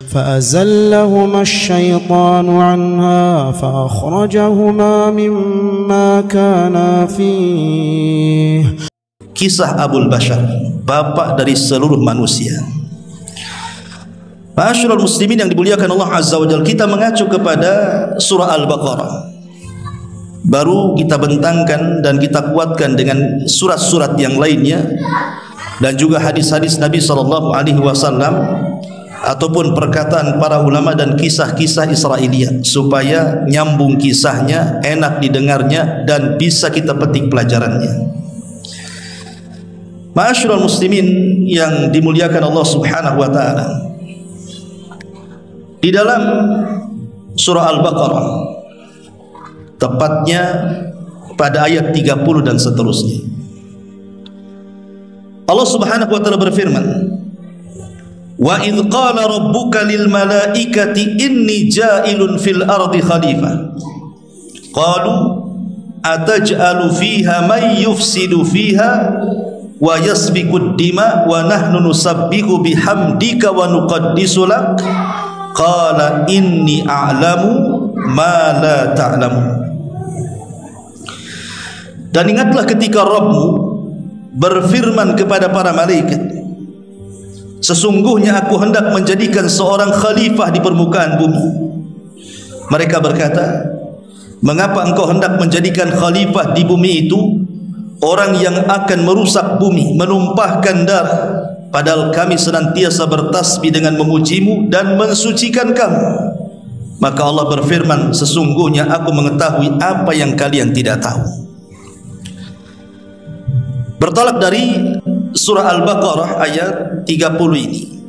فأزلهما الشيطان عنها فأخرجهما مما كانا فيه. Kisah Abul Bashar, bapak dari seluruh manusia. Ma'asyiral muslimin yang dimuliakan Allah Azza wa Jalla, kita mengacu kepada surah Al-Baqarah. Baru kita bentangkan dan kita kuatkan dengan surat-surat yang lainnya dan juga hadis-hadis Nabi SAW ataupun perkataan para ulama dan kisah-kisah Israiliyat, supaya nyambung kisahnya, enak didengarnya dan bisa kita petik pelajarannya. Ma'asyiral muslimin yang dimuliakan Allah Subhanahu wa taala, di dalam surah Al-Baqarah, tepatnya pada ayat 30 dan seterusnya, Allah Subhanahu wa taala berfirman, wa idh qala rabbuka lil malaikati inni ja'ilun fil ardi khalifah qalu ataj'alu fiha may yufsidu fiha wa yasfiku ad-dima wa nahnu nusabbihu bihamdika wa nuqaddisu lak qala inni a'lamu ma la ta'lamun. Dan ingatlah ketika Rabbmu berfirman kepada para malaikat, sesungguhnya aku hendak menjadikan seorang khalifah di permukaan bumi. Mereka berkata, mengapa engkau hendak menjadikan khalifah di bumi itu orang yang akan merusak bumi, menumpahkan darah, padahal kami senantiasa bertasbih dengan memujimu dan mensucikan kamu. Maka Allah berfirman, sesungguhnya aku mengetahui apa yang kalian tidak tahu. Bertolak dari surah Al-Baqarah ayat 30 ini.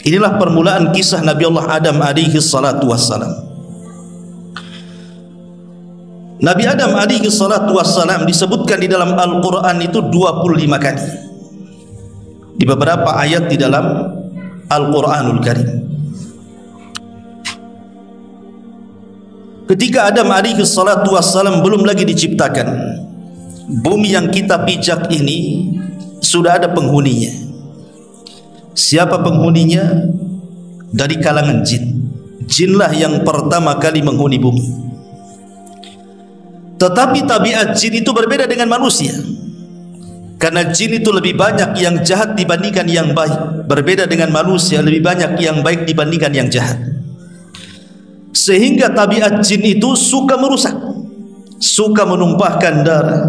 Inilah permulaan kisah Nabi Allah Adam alaihi salatu wassalam. Nabi Adam alaihi salatu wassalam disebutkan di dalam Al-Quran itu 25 kali di beberapa ayat di dalam Al-Quranul Karim. Ketika Adam alaihi salatu wassalam belum lagi diciptakan, bumi yang kita pijak ini sudah ada penghuninya. Siapa penghuninya? Dari kalangan jin. Jinlah yang pertama kali menghuni bumi. Tetapi tabiat jin itu berbeda dengan manusia, karena jin itu lebih banyak yang jahat dibandingkan yang baik. Berbeda dengan manusia, lebih banyak yang baik dibandingkan yang jahat. Sehingga tabiat jin itu suka merusak, suka menumpahkan darah,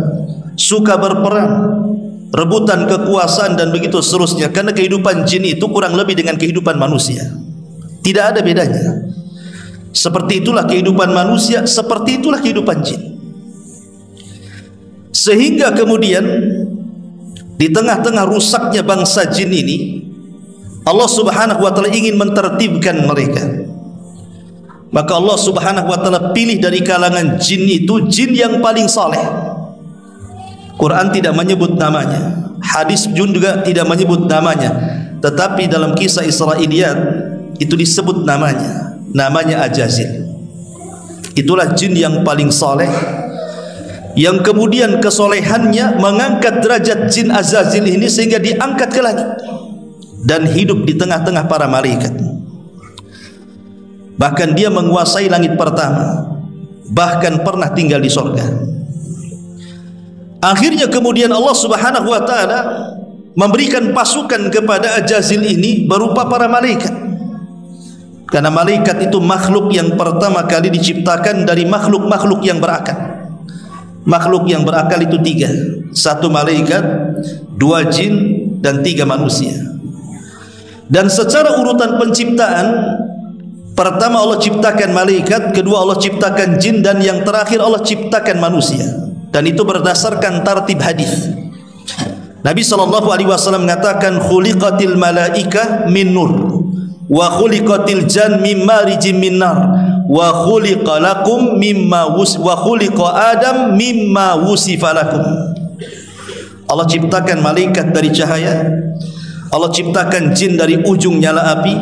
suka berperang, rebutan kekuasaan dan begitu seterusnya. Karena kehidupan jin itu kurang lebih dengan kehidupan manusia, tidak ada bedanya. Seperti itulah kehidupan manusia, seperti itulah kehidupan jin. Sehingga kemudian di tengah-tengah rusaknya bangsa jin ini, Allah Subhanahu wa taala ingin mentertibkan mereka. Maka Allah Subhanahu wa taala pilih dari kalangan jin itu jin yang paling saleh. Quran tidak menyebut namanya, hadis juga tidak menyebut namanya, tetapi dalam kisah Israiliyat itu disebut namanya, namanya Ajazil. Itulah jin yang paling saleh, yang kemudian kesolehannya mengangkat derajat jin Azazil ini sehingga diangkat ke langit dan hidup di tengah-tengah para malaikat. Bahkan dia menguasai langit pertama, bahkan pernah tinggal di surga. Akhirnya kemudian Allah Subhanahu wa taala memberikan pasukan kepada Ajazil ini berupa para malaikat. Karena malaikat itu makhluk yang pertama kali diciptakan dari makhluk-makhluk yang berakal. Makhluk yang berakal itu 3, 1 malaikat, 2 jin dan 3 manusia. Dan secara urutan penciptaan, pertama Allah ciptakan malaikat, kedua Allah ciptakan jin, dan yang terakhir Allah ciptakan manusia. Dan itu berdasarkan tartib hadis. Nabi SAW mengatakan, khuliqatil malaika min nur wa khuliqatil jan min marijim min nar wa khuliqa lakum mimma wa khuliqa adam mimma wusifa lakum. Allah ciptakan malaikat dari cahaya, Allah ciptakan jin dari ujung nyala api,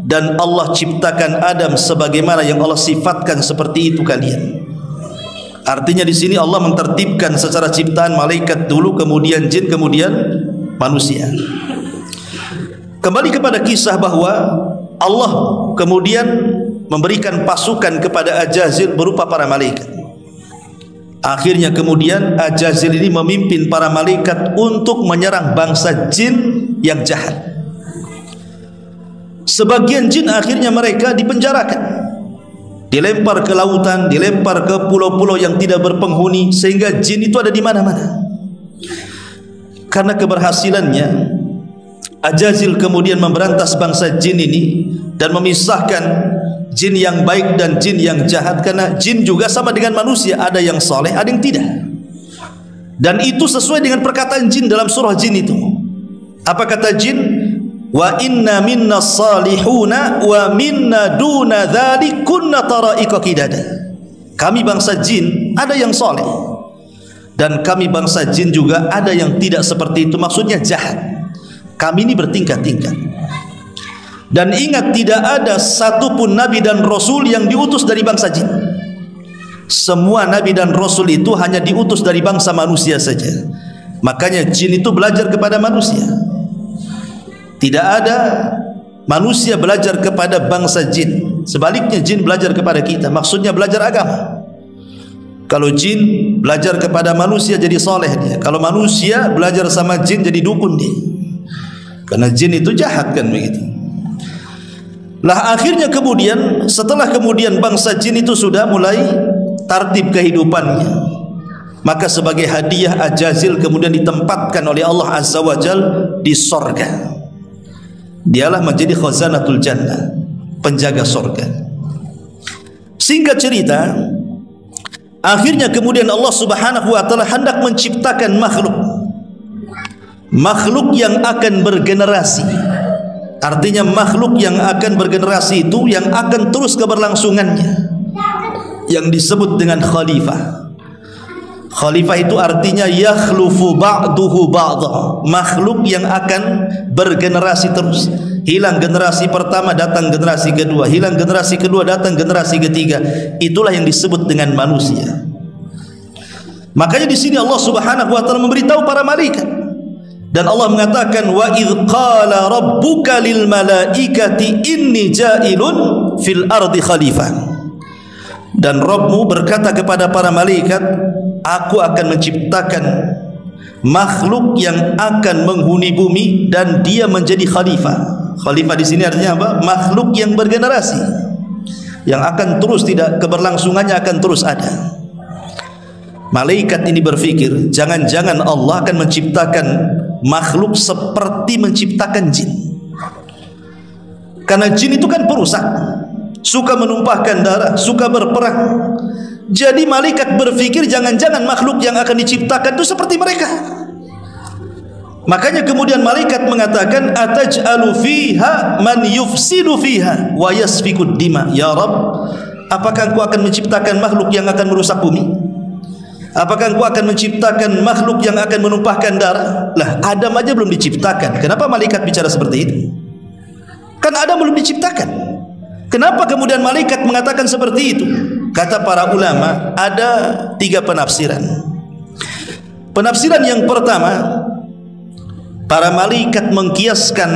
dan Allah ciptakan Adam sebagaimana yang Allah sifatkan seperti itu kalian. Artinya di sini Allah mentertibkan secara ciptaan malaikat dulu, kemudian jin, kemudian manusia. Kembali kepada kisah bahwa Allah kemudian memberikan pasukan kepada Ajazil berupa para malaikat. Akhirnya kemudian Ajazil ini memimpin para malaikat untuk menyerang bangsa jin yang jahat. Sebagian jin akhirnya mereka dipenjarakan, dilempar ke lautan, dilempar ke pulau-pulau yang tidak berpenghuni, sehingga jin itu ada di mana-mana. Karena keberhasilannya, Ajazil kemudian memberantas bangsa jin ini dan memisahkan jin yang baik dan jin yang jahat. Karena jin juga sama dengan manusia, ada yang soleh, ada yang tidak. Dan itu sesuai dengan perkataan jin dalam surah jin itu. Apa kata jin? Wa inna minna salihuna wa minna duna dzalik kunna tara'iqa qidada. Kami bangsa jin ada yang soleh, dan kami bangsa jin juga ada yang tidak seperti itu, maksudnya jahat. Kami ini bertingkat-tingkat. Dan ingat, tidak ada satupun nabi dan rasul yang diutus dari bangsa jin. Semua nabi dan rasul itu hanya diutus dari bangsa manusia saja. Makanya jin itu belajar kepada manusia. Tidak ada manusia belajar kepada bangsa jin. Sebaliknya jin belajar kepada kita, maksudnya belajar agama. Kalau jin belajar kepada manusia jadi soleh dia. Kalau manusia belajar sama jin jadi dukun dia. Karena jin itu jahat kan begitu. Lah akhirnya kemudian, setelah kemudian bangsa jin itu sudah mulai tertib kehidupannya, maka sebagai hadiah Ajazil kemudian ditempatkan oleh Allah Azza wa Jal di sorga. Dialah menjadi khazanatul jannah, penjaga sorga. Singkat cerita, akhirnya kemudian Allah Subhanahu wa taala hendak menciptakan makhluk yang akan bergenerasi. Artinya makhluk yang akan bergenerasi itu yang akan terus keberlangsungannya, yang disebut dengan khalifah. Khalifah itu artinya yakhlufu ba'duhu ba'dha, makhluk yang akan bergenerasi terus. Hilang generasi pertama, datang generasi kedua, hilang generasi kedua, datang generasi ketiga. Itulah yang disebut dengan manusia. Makanya di sini Allah Subhanahu wa taala memberitahu para malaikat, dan Allah mengatakan wa idz qala rabbuka lil malaikati inni ja'ilun fil ardi khalifah. Dan Rabbmu berkata kepada para malaikat, aku akan menciptakan makhluk yang akan menghuni bumi dan dia menjadi khalifah. Khalifah di sini artinya apa? Makhluk yang bergenerasi, yang akan terus, tidak keberlangsungannya akan terus ada. Malaikat ini berpikir, jangan-jangan Allah akan menciptakan makhluk seperti menciptakan jin. Karena jin itu kan perusak, suka menumpahkan darah, suka berperang. Jadi malaikat berpikir jangan-jangan makhluk yang akan diciptakan itu seperti mereka. Makanya kemudian malaikat mengatakan, ataj'alu fiha man yufsidu fiha wa yasfikud dima. Ya Rabb, apakah engkau akan menciptakan makhluk yang akan merusak bumi? Apakah engkau akan menciptakan makhluk yang akan menumpahkan darah? Lah Adam aja belum diciptakan, kenapa malaikat bicara seperti itu? Kan Adam belum diciptakan. Kenapa kemudian malaikat mengatakan seperti itu? Kata para ulama, ada 3 penafsiran. Penafsiran yang pertama, para malaikat mengkiaskan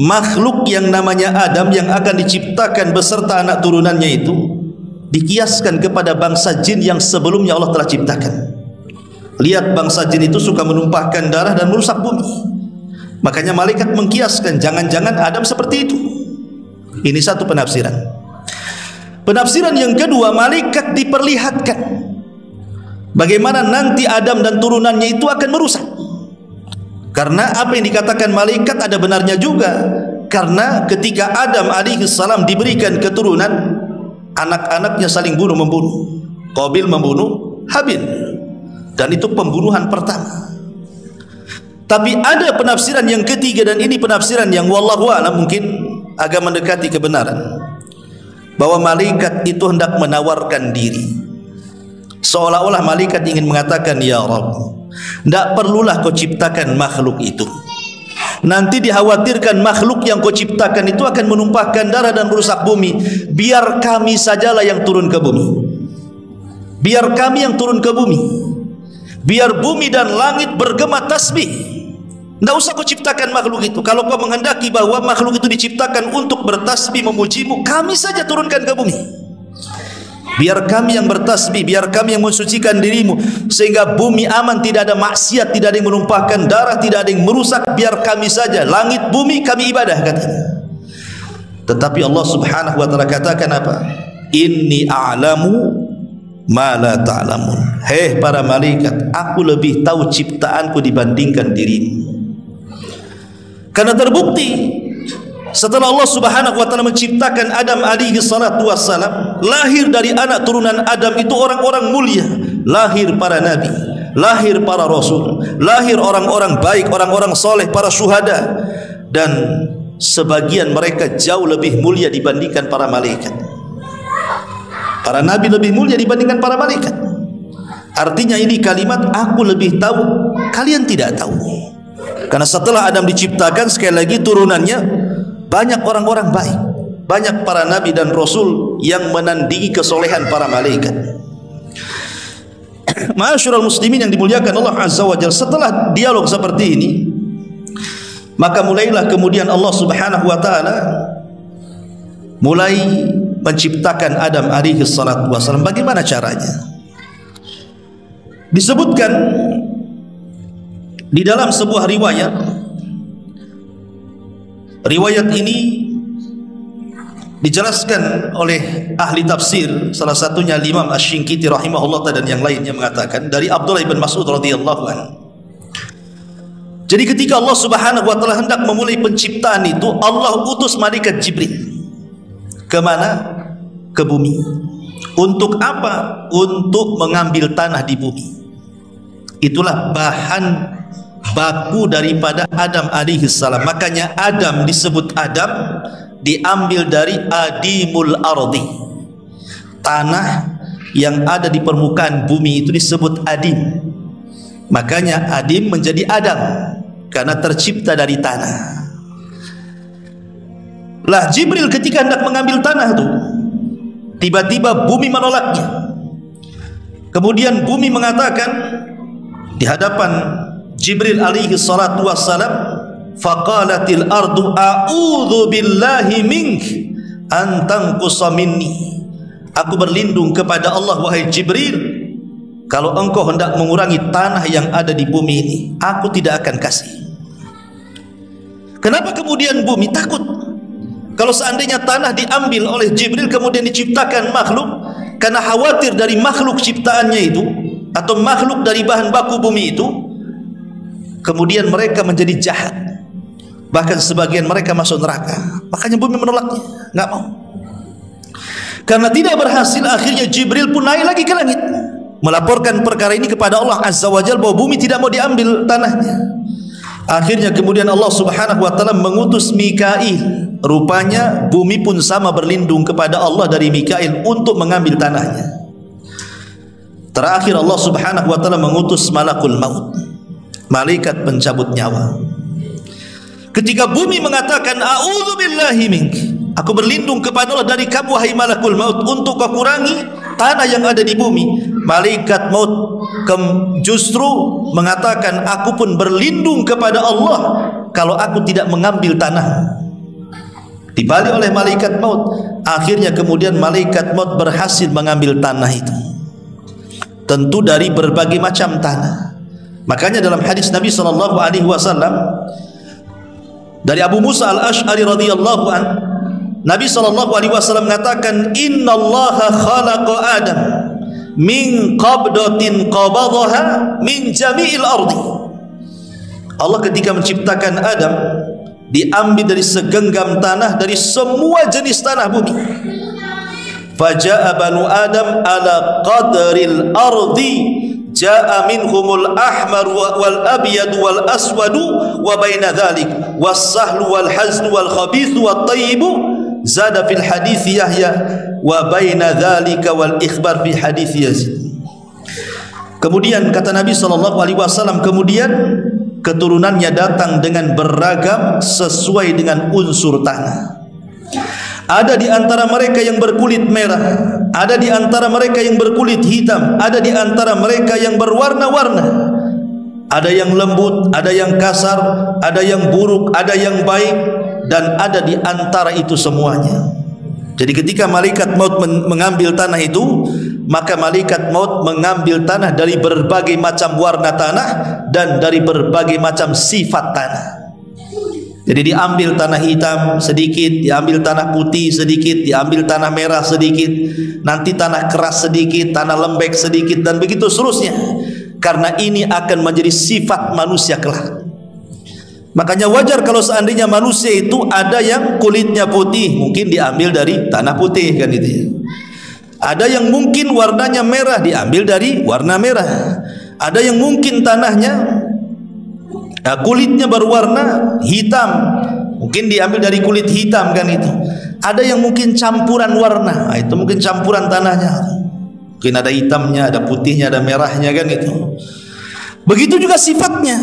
makhluk yang namanya Adam yang akan diciptakan beserta anak turunannya itu, dikiaskan kepada bangsa jin yang sebelumnya Allah telah ciptakan. Lihat, bangsa jin itu suka menumpahkan darah dan merusak bumi. Makanya malaikat mengkiaskan, jangan-jangan Adam seperti itu. Ini satu penafsiran. Penafsiran yang kedua, malaikat diperlihatkan bagaimana nanti Adam dan turunannya itu akan merusak. Karena apa yang dikatakan malaikat ada benarnya juga. Karena ketika Adam alaihissalam diberikan keturunan, anak-anaknya saling bunuh-membunuh. Qabil membunuh Habil, dan itu pembunuhan pertama. Tapi ada penafsiran yang ketiga, dan ini penafsiran yang wallahu a'lam mungkin agak mendekati kebenaran, bahwa malaikat itu hendak menawarkan diri, seolah-olah malaikat ingin mengatakan, ya Rabb, tidak perlulah kau ciptakan makhluk itu. Nanti dikhawatirkan makhluk yang kau ciptakan itu akan menumpahkan darah dan merusak bumi. Biar kami sajalah yang turun ke bumi. Biar kami yang turun ke bumi. Biar bumi dan langit bergema tasbih. Tidak usah kau ciptakan makhluk itu. Kalau kau menghendaki bahwa makhluk itu diciptakan untuk bertasbih memujimu, kami saja turunkan ke bumi. Biar kami yang bertasbih, biar kami yang mensucikan dirimu, sehingga bumi aman, tidak ada maksiat, tidak ada yang menumpahkan darah, tidak ada yang merusak. Biar kami saja, langit bumi kami ibadah, katanya. Tetapi Allah Subhanahu wa ta'ala katakan apa? Inni a'lamu ma la ta'lamun. Hei para malaikat, aku lebih tahu ciptaanku dibandingkan dirimu. Karena terbukti setelah Allah Subhanahu wa ta'ala menciptakan Adam alaihi salatu wassalam, lahir dari anak turunan Adam itu orang-orang mulia, lahir para nabi, lahir para rasul, lahir orang-orang baik, orang-orang soleh, para syuhada, dan sebagian mereka jauh lebih mulia dibandingkan para malaikat. Para nabi lebih mulia dibandingkan para malaikat. Artinya ini kalimat aku lebih tahu, kalian tidak tahu. Karena setelah Adam diciptakan, sekali lagi turunannya banyak orang-orang baik, banyak para nabi dan rasul yang menandingi kesolehan para malaikat. Ma'asyiral muslimin yang dimuliakan Allah Azza wa Jalla, setelah dialog seperti ini, maka mulailah kemudian Allah Subhanahu wa ta'ala mulai menciptakan Adam alaihi salatu wassalam. Bagaimana caranya? Disebutkan di dalam sebuah riwayat. Riwayat ini dijelaskan oleh ahli tafsir, salah satunya Imam Asy-Syinkiti rahimahullah dan yang lainnya, mengatakan dari Abdullah bin Mas'ud radhiyallahu anhu. Jadi ketika Allah Subhanahu wa ta'ala hendak memulai penciptaan itu, Allah utus malaikat Jibril ke mana? Ke bumi. Untuk apa? Untuk mengambil tanah di bumi. Itulah bahan baku daripada Adam alaihi salam. Makanya Adam disebut Adam, diambil dari adimul ardi. Tanah yang ada di permukaan bumi itu disebut adim. Makanya adim menjadi Adam, karena tercipta dari tanah. Lah Jibril ketika hendak mengambil tanah itu, tiba-tiba bumi menolaknya. Kemudian bumi mengatakan di hadapan Jibril alaihi salatu wassalam, faqalatil ardu a'udzu billahi mink an tanqusa minni. Aku berlindung kepada Allah wahai Jibril, kalau engkau hendak mengurangi tanah yang ada di bumi ini, aku tidak akan kasih. Kenapa kemudian bumi takut? Kalau seandainya tanah diambil oleh Jibril kemudian diciptakan makhluk, karena khawatir dari makhluk ciptaannya itu atau makhluk dari bahan baku bumi itu, kemudian mereka menjadi jahat, bahkan sebagian mereka masuk neraka. Makanya bumi menolaknya, nggak mau. Karena tidak berhasil, akhirnya Jibril pun naik lagi ke langit, melaporkan perkara ini kepada Allah Azza wa Jalla bahwa bumi tidak mau diambil tanahnya. Akhirnya kemudian Allah Subhanahu wa ta'ala mengutus Mikail. Rupanya bumi pun sama berlindung kepada Allah dari Mikail untuk mengambil tanahnya. Terakhir Allah Subhanahu wa ta'ala mengutus malakul maut, malaikat pencabut nyawa. Ketika bumi mengatakan a'udzu billahi mink, aku berlindung kepada Allah dari kamu wahai malakul maut, untuk kau kurangi tanah yang ada di bumi. Malaikat maut justru mengatakan aku pun berlindung kepada Allah kalau aku tidak mengambil tanah. Dibalik oleh malaikat maut. Akhirnya kemudian malaikat maut berhasil mengambil tanah itu, tentu dari berbagai macam tanah. Makanya dalam hadis Nabi SAW dari Abu Musa al-Ash'ari radhiyallahu an, Nabi SAW mengatakan, innallaha khalaqa Adam min qabdatin qabadaha min jami'il ardi. Allah ketika menciptakan Adam diambil dari segenggam tanah, dari semua jenis tanah bumi. Faja'a banu Adam ala qadril ardi, ja'a minhumul ahmar wal abyad wal aswadu wa baina dhalik was sahlu wal hazlu wal khabithu wat tayyibu, zada fil hadits Yahya wa baina dhalika wal ikhbar fi hadits Yazid. Kemudian kata Nabi SAW, kemudian keturunannya datang dengan beragam sesuai dengan unsur tanah. Ada di antara mereka yang berkulit merah, ada di antara mereka yang berkulit hitam, ada di antara mereka yang berwarna-warna. ada yang lembut, ada yang kasar, ada yang buruk, ada yang baik, dan ada di antara itu semuanya. Jadi ketika malaikat maut mengambil tanah itu, maka malaikat maut mengambil tanah dari berbagai macam warna tanah dan dari berbagai macam sifat tanah. Jadi diambil tanah hitam sedikit, diambil tanah putih sedikit, diambil tanah merah sedikit, nanti tanah keras sedikit, tanah lembek sedikit, dan begitu seterusnya. Karena ini akan menjadi sifat manusia kelak. Makanya wajar kalau seandainya manusia itu ada yang kulitnya putih, mungkin diambil dari tanah putih, kan itu ya. Ada yang mungkin warnanya merah, diambil dari warna merah. Ada yang mungkin tanahnya kulitnya berwarna hitam, mungkin diambil dari kulit hitam, kan itu. Ada yang mungkin campuran warna, itu mungkin campuran tanahnya. Mungkin ada hitamnya, ada putihnya, ada merahnya, kan itu. Begitu juga sifatnya.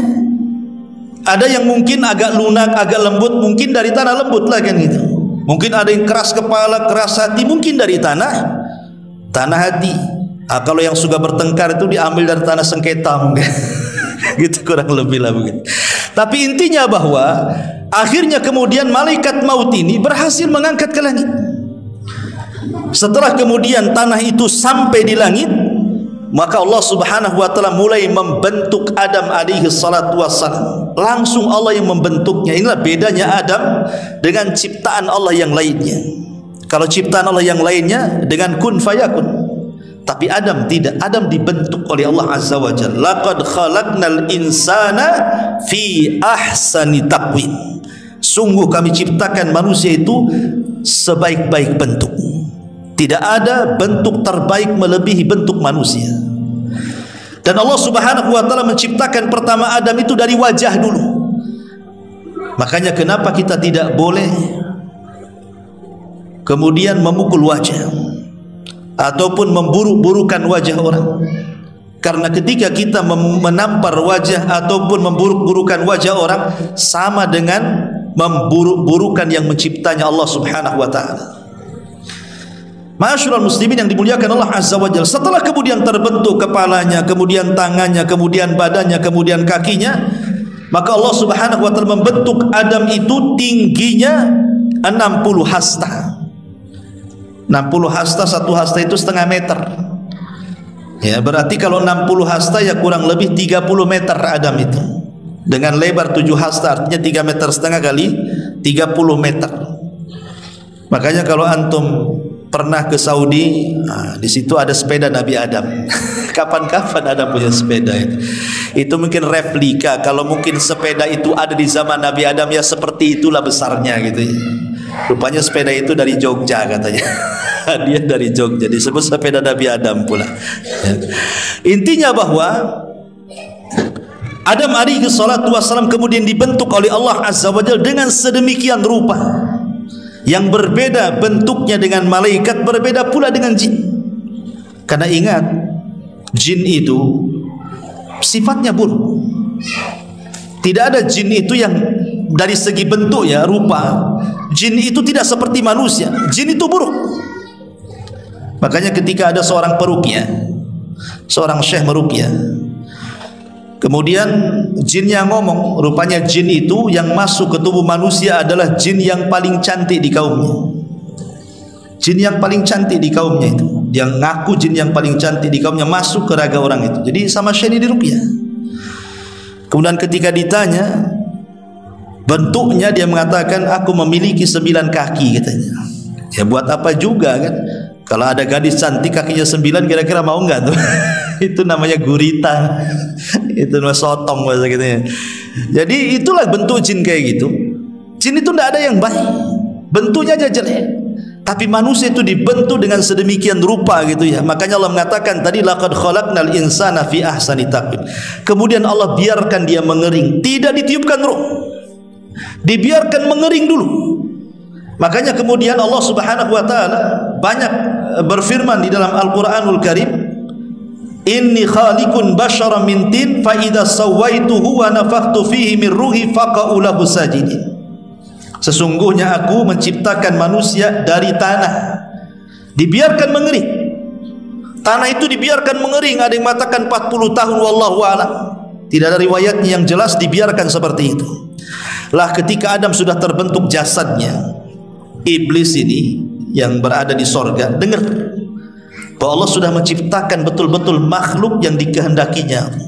Ada yang mungkin agak lunak, agak lembut, mungkin dari tanah lembut lah, kan gitu. Mungkin ada yang keras kepala, keras hati, mungkin dari tanah hati. Kalau yang suka bertengkar itu diambil dari tanah sengketa mungkin. Gitu kurang lebih lah begitu. Tapi intinya bahwa akhirnya kemudian malaikat maut ini berhasil mengangkat ke langit. Setelah kemudian tanah itu sampai di langit, maka Allah Subhanahu wa taala mulai membentuk Adam alaihi salatu wassalam. Langsung Allah yang membentuknya. Inilah bedanya Adam dengan ciptaan Allah yang lainnya. Kalau ciptaan Allah yang lainnya dengan kun fayakun, tapi Adam tidak. Adam dibentuk oleh Allah Azza wa Jalla. Laqad khalaqnal insana fi ahsani taqwim. Sungguh kami ciptakan manusia itu sebaik-baik bentuk. Tidak ada bentuk terbaik melebihi bentuk manusia. Dan Allah Subhanahu wa taala menciptakan pertama Adam itu dari wajah dulu. Makanya kenapa kita tidak boleh kemudian memukul wajah ataupun memburuk-burukan wajah orang. Karena ketika kita menampar wajah ataupun memburuk-burukan wajah orang, sama dengan memburuk-burukan yang menciptanya Allah Subhanahu wa taala. Ma'asyiral muslimin yang dimuliakan Allah Azza wa Jalla, setelah kemudian terbentuk kepalanya, kemudian tangannya, kemudian badannya, kemudian kakinya, maka Allah Subhanahu wa taala membentuk Adam itu tingginya 60 hasta. 60 hasta, satu hasta itu setengah meter. Ya, berarti kalau 60 hasta ya kurang lebih 30 meter Adam itu. Dengan lebar 7 hasta artinya 3,5 meter kali 30 meter. Makanya kalau antum pernah ke Saudi, di situ ada sepeda Nabi Adam. Kapan-kapan Adam punya sepeda itu. Itu mungkin replika. Kalau mungkin sepeda itu ada di zaman Nabi Adam, ya seperti itulah besarnya gitu ya. Rupanya sepeda itu dari Jogja katanya. Dia dari Jogja, disebut sepeda Nabi Adam pula. Ya. Intinya bahwa Adam alaihi salatu wassalam kemudian dibentuk oleh Allah Azza wa Jalla dengan sedemikian rupa, yang berbeda bentuknya dengan malaikat, berbeda pula dengan jin. Karena ingat, jin itu sifatnya buruk. Tidak ada jin itu yang dari segi bentuk ya, rupa, jin itu tidak seperti manusia. Jin itu buruk. Makanya ketika ada seorang peruqyah, seorang syekh meruqyah, kemudian jinnya ngomong, rupanya jin itu yang masuk ke tubuh manusia adalah jin yang paling cantik di kaumnya. Jin yang paling cantik di kaumnya itu, yang ngaku jin yang paling cantik di kaumnya, masuk ke raga orang itu. Jadi sama syekh ini diruqyah. Kemudian ketika ditanya bentuknya, dia mengatakan aku memiliki 9 kaki katanya. Ya buat apa juga kan? Kalau ada gadis cantik kakinya 9, kira-kira mau enggak tuh? Itu namanya gurita. Itu namanya sotong bahasa gitu ya. Jadi itulah bentuk jin kayak gitu. Jin itu tidak ada yang baik, bentuknya aja jelek. Tapi manusia itu dibentuk dengan sedemikian rupa gitu ya. Makanya Allah mengatakan tadi, laqad khalaqnal insana fi ahsani taqwim. Kemudian Allah biarkan dia mengering, tidak ditiupkan ruh, dibiarkan mengering dulu. Makanya kemudian Allah Subhanahu wa taala banyak berfirman di dalam Al-Qur'anul Karim, inni khaliqun basyaran min tin fa idza sawaituhu wa nafakhtu fihi min ruhi faqa'u lahu sajidin. Sesungguhnya aku menciptakan manusia dari tanah, dibiarkan mengering. Tanah itu dibiarkan mengering, ada yang mengatakan 40 tahun wallahu a'lam. Tidak ada riwayatnya yang jelas, dibiarkan seperti itu. Lah ketika Adam sudah terbentuk jasadnya, iblis ini yang berada di sorga dengar bahwa Allah sudah menciptakan betul-betul makhluk yang dikehendakinya.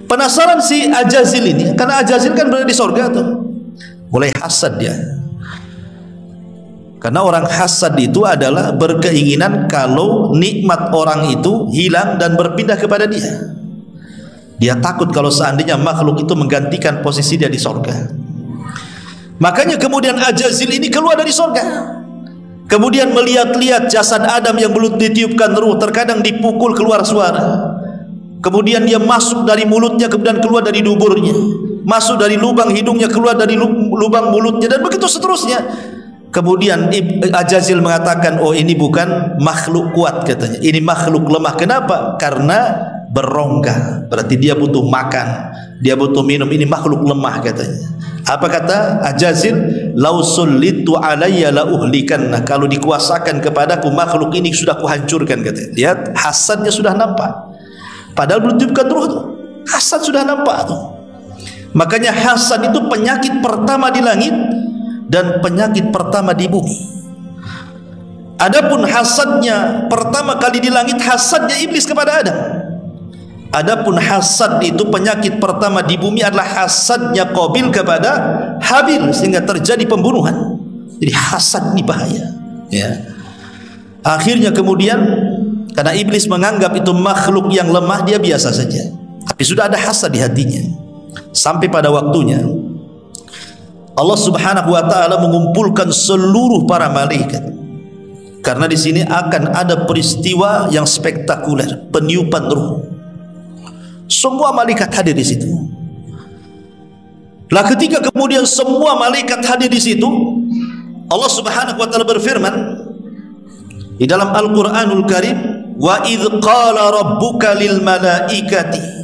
Penasaran si Ajazil ini, karena Ajazil kan berada di sorga tuh, mulai hasad dia. Karena orang hasad itu adalah berkeinginan kalau nikmat orang itu hilang dan berpindah kepada dia. Dia takut kalau seandainya makhluk itu menggantikan posisi dia di sorga. Makanya kemudian Ajazil ini keluar dari sorga, kemudian melihat-lihat jasad Adam yang belum ditiupkan ruh, terkadang dipukul keluar suara. Kemudian dia masuk dari mulutnya, kemudian keluar dari duburnya, masuk dari lubang hidungnya, keluar dari lubang mulutnya, dan begitu seterusnya. Kemudian Ajazil mengatakan, oh ini bukan makhluk kuat katanya, ini makhluk lemah. Kenapa? Karena berongga, berarti dia butuh makan, dia butuh minum, ini makhluk lemah katanya. Apa kata Ajazil? Lau sullitu alayya la uhlikanna, kalau dikuasakan kepadaku makhluk ini sudah kuhancurkan katanya. Lihat, hasadnya sudah nampak, padahal belum tiupkan ruh tuh, hasad sudah nampak tuh. Makanya hasad itu penyakit pertama di langit dan penyakit pertama di bumi. Adapun hasadnya pertama kali di langit, hasadnya iblis kepada Adam. Adapun hasad itu penyakit pertama di bumi adalah hasadnya Qabil kepada Habil, sehingga terjadi pembunuhan. Jadi hasad ini bahaya, ya. Akhirnya kemudian karena iblis menganggap itu makhluk yang lemah, dia biasa saja. Tapi sudah ada hasad di hatinya. Sampai pada waktunya Allah Subhanahu wa taala mengumpulkan seluruh para malaikat. Karena di sini akan ada peristiwa yang spektakuler, peniupan ruh. Semua malaikat hadir di situ. Lah ketika kemudian semua malaikat hadir di situ, Allah Subhanahu wa taala berfirman di dalam Al-Qur'anul Karim, wa idz qala rabbuka lil malaikati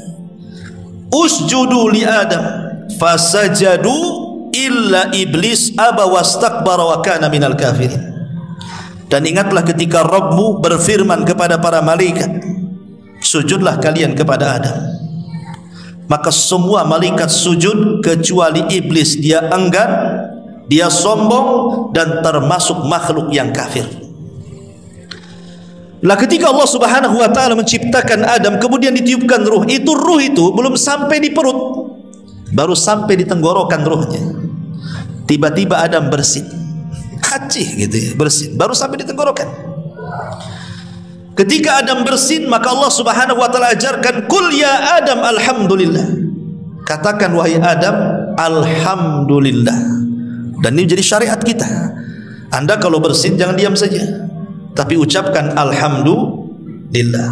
usjudu li Adam fasajadu illa iblis aba wastakbara wa kana minal kafirin. Dan ingatlah ketika Rabbmu berfirman kepada para malaikat, sujudlah kalian kepada Adam. Maka semua malaikat sujud kecuali iblis. Dia enggan, dia sombong, dan termasuk makhluk yang kafir. Lah ketika Allah Subhanahu wa taala menciptakan Adam, kemudian ditiupkan ruh, itu ruh itu belum sampai di perut, baru sampai di tenggorokan ruhnya. Tiba-tiba Adam bersin, kacih gitu ya, bersin, baru sampai di tenggorokan. Ketika Adam bersin, maka Allah Subhanahu wa taala ajarkan, "Qul ya Adam alhamdulillah." Katakan wahai Adam, alhamdulillah. Dan ini jadi syariat kita. Anda kalau bersin jangan diam saja, tapi ucapkan alhamdulillah.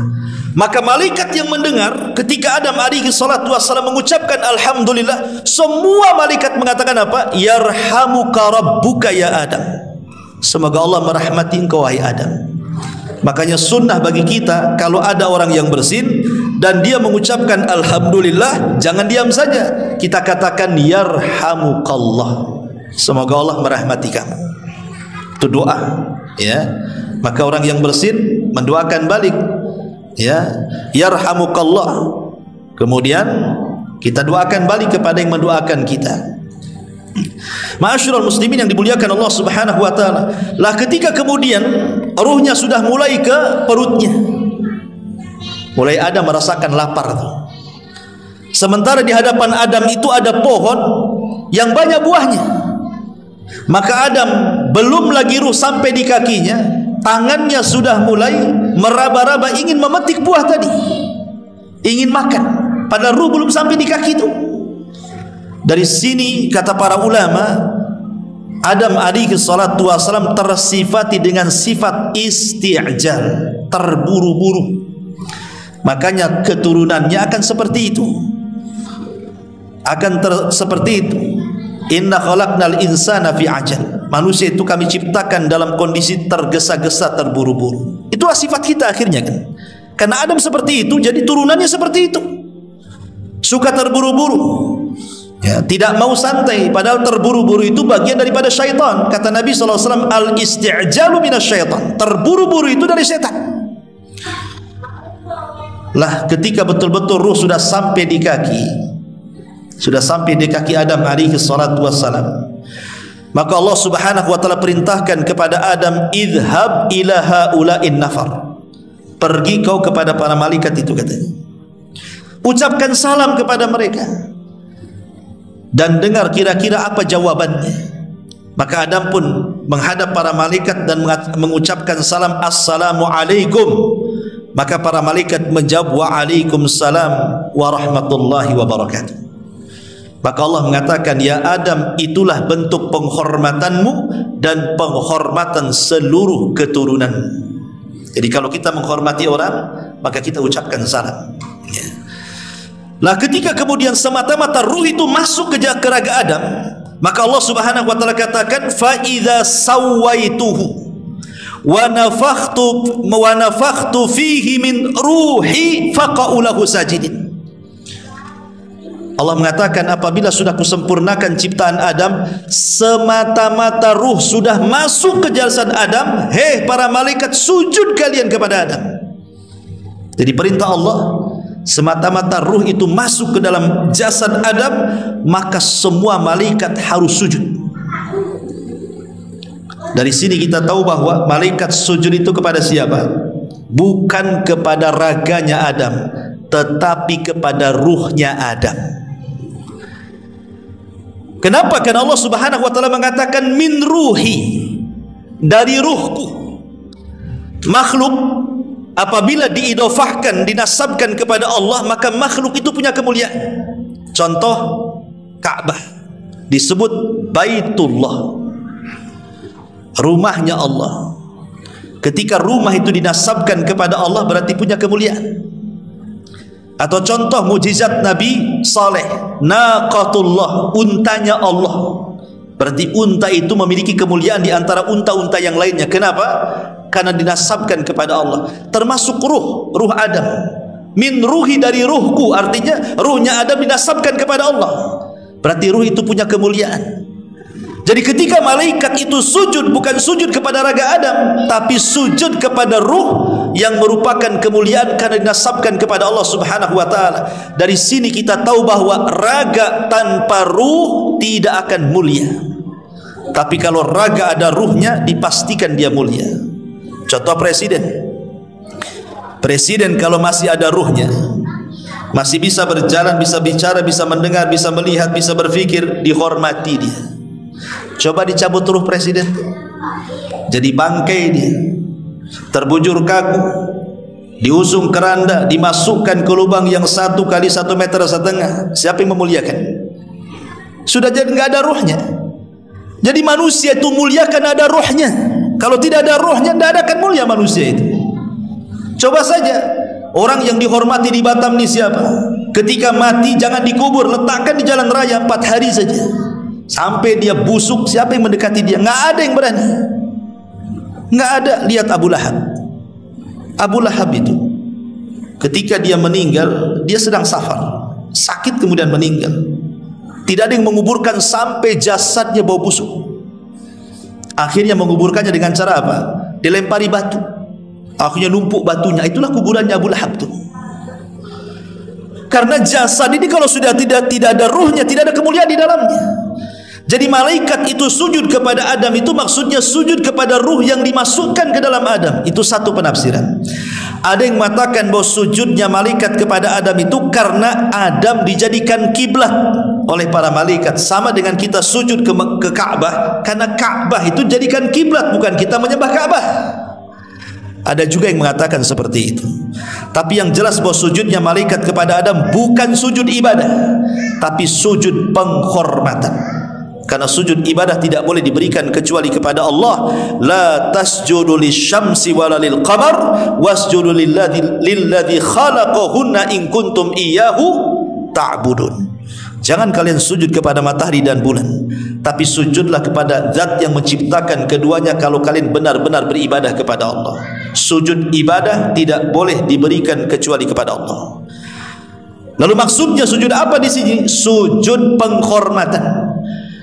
Maka malaikat yang mendengar ketika Adam alaihi salatu wassalam mengucapkan alhamdulillah, semua malaikat mengatakan apa? Yarhamuka rabbuka ya Adam. Semoga Allah merahmati engkau wahai Adam. Makanya sunnah bagi kita, kalau ada orang yang bersin dan dia mengucapkan alhamdulillah, jangan diam saja, kita katakan yarhamukallah, semoga Allah merahmati kamu. Itu doa, ya. Maka orang yang bersin mendoakan balik, ya, yarhamukallah. Kemudian kita doakan balik kepada yang mendoakan kita. Ma'asyiral muslimin yang dimuliakan Allah Subhanahu wa taala. Lah ketika kemudian ruhnya sudah mulai ke perutnya, mulai Adam merasakan lapar tuh. Sementara di hadapan Adam itu ada pohon yang banyak buahnya. Maka Adam belum lagi ruh sampai di kakinya, tangannya sudah mulai meraba-raba ingin memetik buah tadi, ingin makan, padahal ruh belum sampai di kaki itu. Dari sini kata para ulama, Adam alaihi salatu wasalam tersifati dengan sifat isti'jal, terburu-buru. Makanya keturunannya akan seperti itu, seperti itu. Inna khalaqnal insana fi ajal. Manusia itu kami ciptakan dalam kondisi tergesa-gesa, terburu-buru. Itulah sifat kita akhirnya kan. Karena Adam seperti itu, jadi turunannya seperti itu. Suka terburu-buru. Ya, tidak mau santai, padahal terburu-buru itu bagian daripada syaitan. Kata Nabi SAW, al-isti'jalu minas syaitan. Terburu-buru itu dari syaitan. lah ketika betul-betul ruh sudah sampai di kaki, Adam alaihi salatu wassalam, maka Allah subhanahu wa ta'ala perintahkan kepada Adam, idhab ila haula'in nafar, pergi kau kepada para malaikat itu, katanya, ucapkan salam kepada mereka dan dengar kira-kira apa jawabannya. Maka Adam pun menghadap para malaikat dan mengucapkan salam, assalamu alaikum. Maka para malaikat menjawab, waalaikumsalam warahmatullahi wabarakatuh. Maka Allah mengatakan, ya Adam, itulah bentuk penghormatanmu dan penghormatan seluruh keturunanmu. Jadi kalau kita menghormati orang, maka kita ucapkan salam. Lah ketika kemudian semata-mata ruh itu masuk ke raga Adam, maka Allah subhanahu wa ta'ala katakan, fa idza sawaituhu wa nafakhtu fihi min ruhi faqa'u lahu sajidin. Allah mengatakan, apabila sudah kusempurnakan ciptaan Adam, semata-mata ruh sudah masuk ke jasad Adam, hei para malaikat, sujud kalian kepada Adam. Jadi perintah Allah, semata-mata ruh itu masuk ke dalam jasad Adam, maka semua malaikat harus sujud. Dari sini kita tahu bahwa malaikat sujud itu kepada siapa? Bukan kepada raganya Adam, tetapi kepada ruhnya Adam. Kenapa? Karena Allah subhanahu wa ta'ala mengatakan, min ruhi, dari ruhku. Makhluk apabila diidofahkan, dinasabkan kepada Allah, maka makhluk itu punya kemuliaan. Contoh, Ka'bah disebut Baitullah, rumahnya Allah. Ketika rumah itu dinasabkan kepada Allah, berarti punya kemuliaan. Atau contoh mujizat Nabi Saleh, naqatullah, untanya Allah. Berarti unta itu memiliki kemuliaan di antara unta-unta yang lainnya. Kenapa? Karena dinasabkan kepada Allah. Termasuk ruh Adam. Min ruhi, dari ruhku, artinya ruhnya Adam dinasabkan kepada Allah. Berarti ruh itu punya kemuliaan. Jadi ketika malaikat itu sujud, bukan sujud kepada raga Adam, tapi sujud kepada ruh yang merupakan kemuliaan karena dinasabkan kepada Allah subhanahu wa ta'ala. Dari sini kita tahu bahwa raga tanpa ruh tidak akan mulia. Tapi kalau raga ada ruhnya, dipastikan dia mulia. Contoh presiden. Presiden kalau masih ada ruhnya, masih bisa berjalan, bisa bicara, bisa mendengar, bisa melihat, bisa berpikir, dihormati dia. Coba dicabut ruh presiden, jadi bangkai dia, terbujur kaku, diusung keranda, dimasukkan ke lubang yang 1 kali 1,5 meter. Siapa yang memuliakan? Sudah jadi nggak ada ruhnya. Jadi manusia itu mulia karena ada ruhnya. Kalau tidak ada ruhnya, tidak akan mulia manusia itu. Coba saja orang yang dihormati di Batam ini siapa? Ketika mati jangan dikubur, letakkan di jalan raya 4 hari saja. Sampai dia busuk, siapa yang mendekati dia? Nggak ada yang berani. Nggak ada. Lihat Abu Lahab. Abu Lahab itu ketika dia meninggal, dia sedang safar, sakit kemudian meninggal. Tidak ada yang menguburkan sampai jasadnya bau busuk. Akhirnya menguburkannya dengan cara apa? Dilempari batu. Akhirnya numpuk batunya. Itulah kuburannya Abu Lahab itu. Karena jasad ini kalau sudah tidak ada ruhnya, tidak ada kemuliaan di dalamnya. Jadi malaikat itu sujud kepada Adam, itu maksudnya sujud kepada ruh yang dimasukkan ke dalam Adam. Itu satu penafsiran. Ada yang mengatakan bahwa sujudnya malaikat kepada Adam itu karena Adam dijadikan kiblat oleh para malaikat, sama dengan kita sujud ke Ka'bah, karena Ka'bah itu jadikan kiblat, bukan kita menyembah Ka'bah. Ada juga yang mengatakan seperti itu. Tapi yang jelas bahwa sujudnya malaikat kepada Adam bukan sujud ibadah, tapi sujud penghormatan. Karena sujud ibadah tidak boleh diberikan kecuali kepada Allah. La tasjudu lisyamsi wala lil qamar wasjudu lilladzi khalaqahunna in kuntum iyyahu ta'budun. Jangan kalian sujud kepada matahari dan bulan, tapi sujudlah kepada zat yang menciptakan keduanya kalau kalian benar-benar beribadah kepada Allah. Sujud ibadah tidak boleh diberikan kecuali kepada Allah. Lalu maksudnya sujud apa di sini? Sujud penghormatan.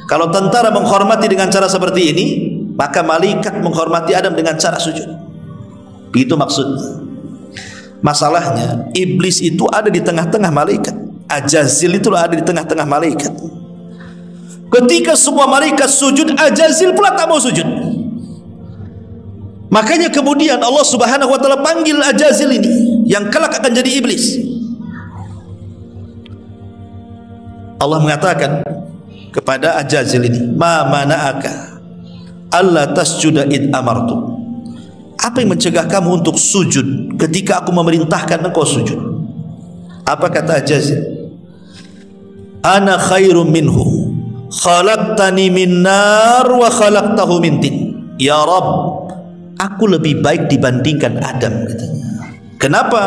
Kalau tentara menghormati dengan cara seperti ini, maka malaikat menghormati Adam dengan cara sujud. Begitu maksudnya. Masalahnya iblis itu ada di tengah-tengah malaikat. Ajazil itu ada di tengah-tengah malaikat. Ketika semua malaikat sujud, Ajazil pula tak mau sujud. Makanya kemudian Allah Subhanahu wa taala panggil Ajazil ini yang kelak akan jadi iblis. Allah mengatakan kepada Ajazil ini, "Ma mana'aka alla tasjuda id amartu." Apa yang mencegah kamu untuk sujud ketika aku memerintahkan engkau sujud? Apa kata Ajazil? Ana khairum minhu, khalaqtani min nar wa khalaqtahu min tin. Ya Rabb, aku lebih baik dibandingkan Adam, katanya. Kenapa?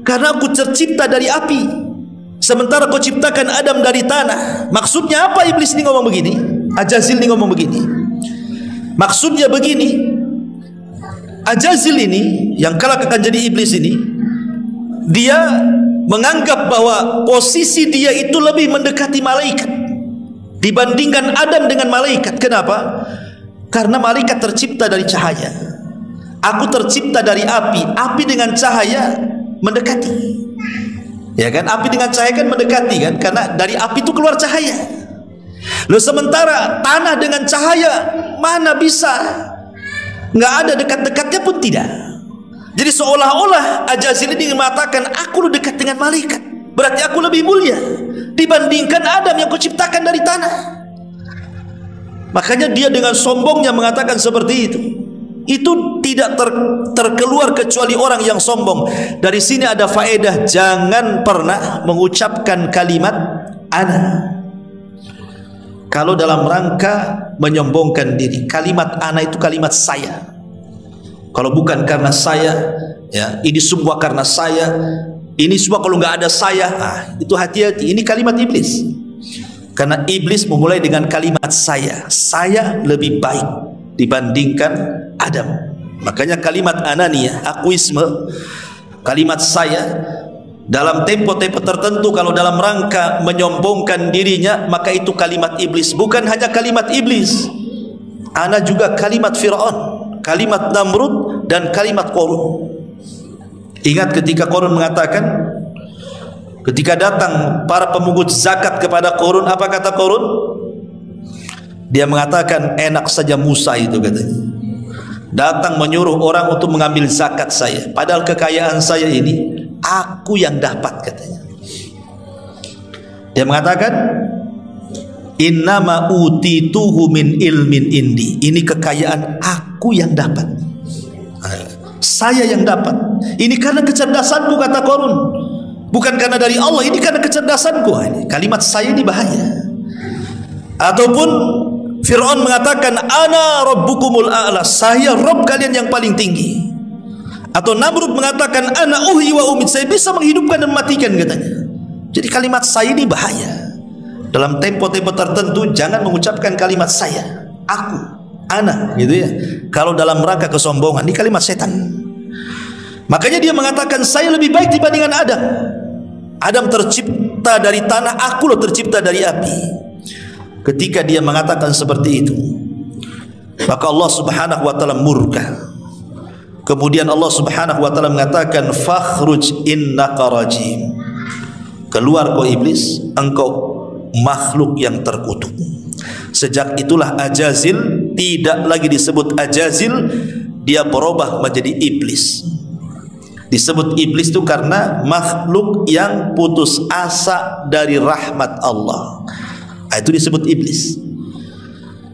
Karena aku tercipta dari api, sementara kau ciptakan Adam dari tanah. Maksudnya apa iblis ini ngomong begini? Ajazil ini ngomong begini. Maksudnya begini, Ajazil ini yang kelak akan jadi iblis ini, dia menganggap bahwa posisi dia itu lebih mendekati malaikat dibandingkan Adam dengan malaikat. Kenapa? Karena malaikat tercipta dari cahaya, aku tercipta dari api. Api dengan cahaya mendekati, ya kan? Api dengan cahaya kan mendekati kan, karena dari api itu keluar cahaya. Loh, sementara tanah dengan cahaya mana bisa, nggak ada, dekat-dekatnya pun tidak. Jadi seolah-olah Ajazil ini mengatakan, aku lebih dekat dengan malaikat, berarti aku lebih mulia dibandingkan Adam yang kau ciptakan dari tanah. Makanya dia dengan sombongnya mengatakan seperti itu. Itu tidak terkeluar kecuali orang yang sombong. Dari sini ada faedah, jangan pernah mengucapkan kalimat ana kalau dalam rangka menyombongkan diri. Kalimat ana itu kalimat saya. Kalau bukan karena saya, ya, ini semua karena saya, ini semua kalau nggak ada saya, itu hati-hati. Ini kalimat iblis. Karena iblis memulai dengan kalimat saya lebih baik dibandingkan Adam. Makanya kalimat ananiyah, akuisme, kalimat saya dalam tempo-tempo tertentu, kalau dalam rangka menyombongkan dirinya, maka itu kalimat iblis. Bukan hanya kalimat iblis, ana juga kalimat Fir'aun, kalimat Namrud, dan kalimat Qarun. Ingat ketika Qarun mengatakan, ketika datang para pemungut zakat kepada Qarun, apa kata Qarun? Dia mengatakan, enak saja Musa itu, katanya, datang menyuruh orang untuk mengambil zakat saya, padahal kekayaan saya ini aku yang dapat, katanya. Dia mengatakan, innama utituhu min ilmin indi, ini kekayaan aku yang dapat, saya yang dapat. Ini karena kecerdasanku, kata Qarun, bukan karena dari Allah, ini karena kecerdasanku. Ini kalimat saya ini bahaya. Ataupun Fir'aun mengatakan, ana rabbukumul a'la, saya Rabb kalian yang paling tinggi. Atau Namrud mengatakan, ana uhyi wa umit, saya bisa menghidupkan dan mematikan, katanya. Jadi kalimat saya ini bahaya. Dalam tempo-tempo tertentu jangan mengucapkan kalimat saya, aku, ana, gitu ya. Kalau dalam rangka kesombongan, ini kalimat setan. Makanya dia mengatakan, saya lebih baik dibandingkan Adam. Adam tercipta dari tanah, aku loh tercipta dari api. Ketika dia mengatakan seperti itu, maka Allah Subhanahu wa taala murka. Kemudian Allah Subhanahu wa taala mengatakan, fakhruj innaka rajim, keluar kau iblis, engkau makhluk yang terkutuk. Sejak itulah Ajazil tidak lagi disebut Ajazil, dia berubah menjadi iblis. Disebut iblis itu karena makhluk yang putus asa dari rahmat Allah. Itu disebut iblis.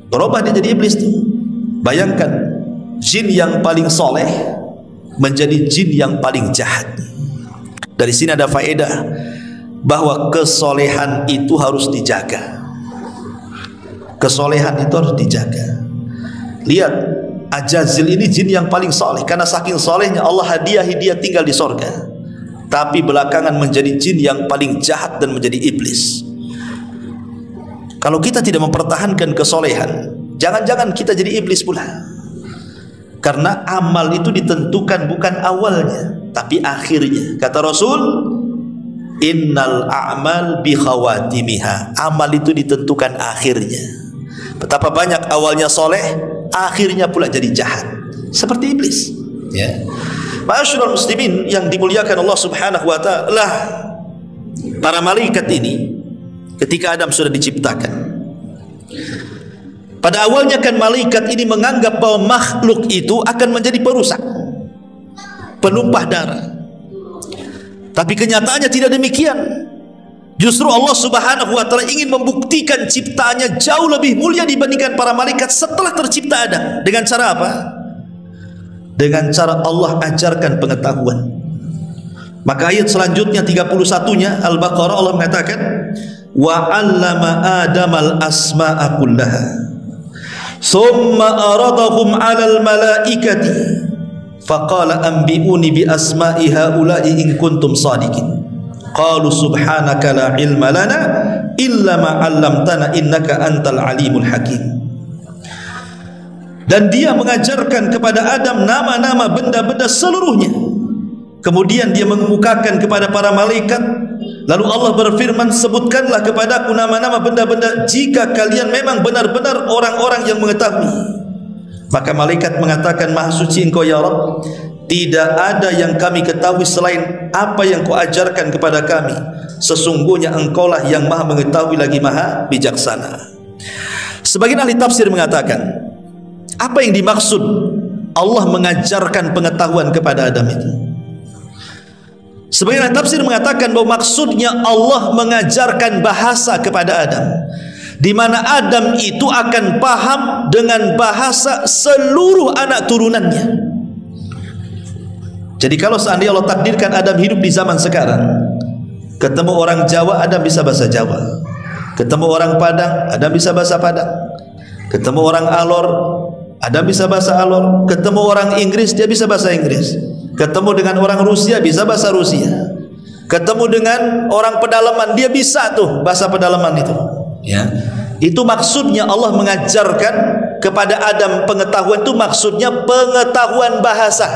Berubah dia jadi iblis tuh. Bayangkan, jin yang paling soleh menjadi jin yang paling jahat. Dari sini ada faedah bahwa kesolehan itu harus dijaga. Kesolehan itu harus dijaga. Lihat, Ajazil ini jin yang paling soleh, karena saking solehnya Allah hadiahi dia tinggal di sorga. Tapi belakangan menjadi jin yang paling jahat dan menjadi iblis. Kalau kita tidak mempertahankan kesolehan, jangan-jangan kita jadi iblis pula. Karena amal itu ditentukan bukan awalnya, tapi akhirnya. Kata Rasul, innal a'mal bi khawatimiha, amal itu ditentukan akhirnya. Betapa banyak awalnya soleh, akhirnya pula jadi jahat, seperti iblis, ya. Ma'asyiral muslimin yang dimuliakan Allah Subhanahu wa taala, para malaikat ini ketika Adam sudah diciptakan, pada awalnya kan malaikat ini menganggap bahwa makhluk itu akan menjadi perusak, penumpah darah. Tapi kenyataannya tidak demikian. Justru Allah Subhanahu wa taala ingin membuktikan ciptaannya jauh lebih mulia dibandingkan para malaikat setelah tercipta Adam. Dengan cara apa? Dengan cara Allah ajarkan pengetahuan. Maka ayat selanjutnya 31-nya Al-Baqarah, Allah mengatakan wa 'allama Adamal asma'a kullaha thumma aradahum 'alal malaikati faqala anbi'uni bi asma'i haula'i in kuntum shadiqin. Qalu subhanaka la ilma lana illa ma 'allamtana innaka antal alimul hakim. Dan dia mengajarkan kepada Adam nama-nama benda-benda seluruhnya. Kemudian dia mengemukakan kepada para malaikat. Lalu Allah berfirman, sebutkanlah kepadaku nama-nama benda-benda jika kalian memang benar-benar orang-orang yang mengetahui. Maka malaikat mengatakan, Maha suci Engkau ya Rabb, tidak ada yang kami ketahui selain apa yang Kau ajarkan kepada kami. Sesungguhnya Engkaulah yang Maha mengetahui lagi Maha bijaksana. Sebagian ahli tafsir mengatakan, apa yang dimaksud Allah mengajarkan pengetahuan kepada Adam itu? Sebagian ahli tafsir mengatakan bahwa maksudnya Allah mengajarkan bahasa kepada Adam, di mana Adam itu akan paham dengan bahasa seluruh anak turunannya. Jadi kalau seandainya Allah takdirkan Adam hidup di zaman sekarang, ketemu orang Jawa, Adam bisa bahasa Jawa. Ketemu orang Padang, Adam bisa bahasa Padang. Ketemu orang Alor, Adam bisa bahasa Alor. Ketemu orang Inggris, dia bisa bahasa Inggris. Ketemu dengan orang Rusia, bisa bahasa Rusia. Ketemu dengan orang pedalaman, dia bisa tuh bahasa pedalaman itu. Ya, itu maksudnya Allah mengajarkan kepada Adam pengetahuan, itu maksudnya pengetahuan bahasa,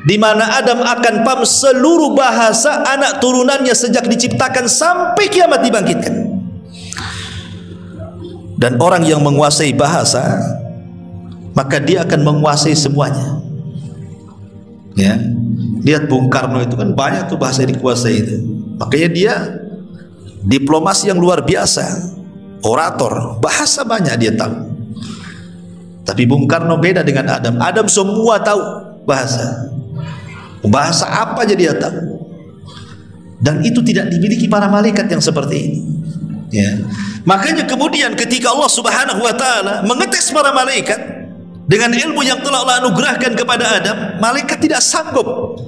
di mana Adam akan paham seluruh bahasa anak turunannya sejak diciptakan sampai kiamat dibangkitkan. Dan orang yang menguasai bahasa, maka dia akan menguasai semuanya. Ya, lihat Bung Karno itu kan banyak tuh bahasa yang dikuasai itu. Makanya dia diplomasi yang luar biasa, orator, bahasa banyak dia tahu. Tapi Bung Karno beda dengan Adam. Adam semua tahu bahasa. Bahasa apa aja dia tahu. Dan itu tidak dimiliki para malaikat yang seperti ini. Ya. Makanya kemudian ketika Allah Subhanahu wa taala mengetes para malaikat dengan ilmu yang telah Allah anugerahkan kepada Adam, malaikat tidak sanggup.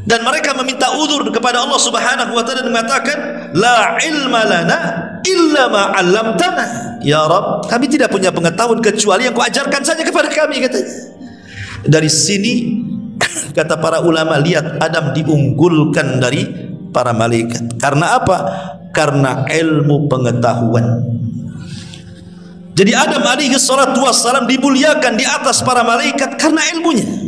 Dan mereka meminta uzur kepada Allah Subhanahu wa taala dan mengatakan, la ilma lana illa ma 'allamtana. Ya Rabb, kami tidak punya pengetahuan kecuali yang Kau ajarkan saja kepada kami, katanya. Dari sini kata para ulama, lihat Adam diunggulkan dari para malaikat. Karena apa? Karena ilmu pengetahuan. Jadi Adam alaihi salatu wassalam dimuliakan di atas para malaikat karena ilmunya.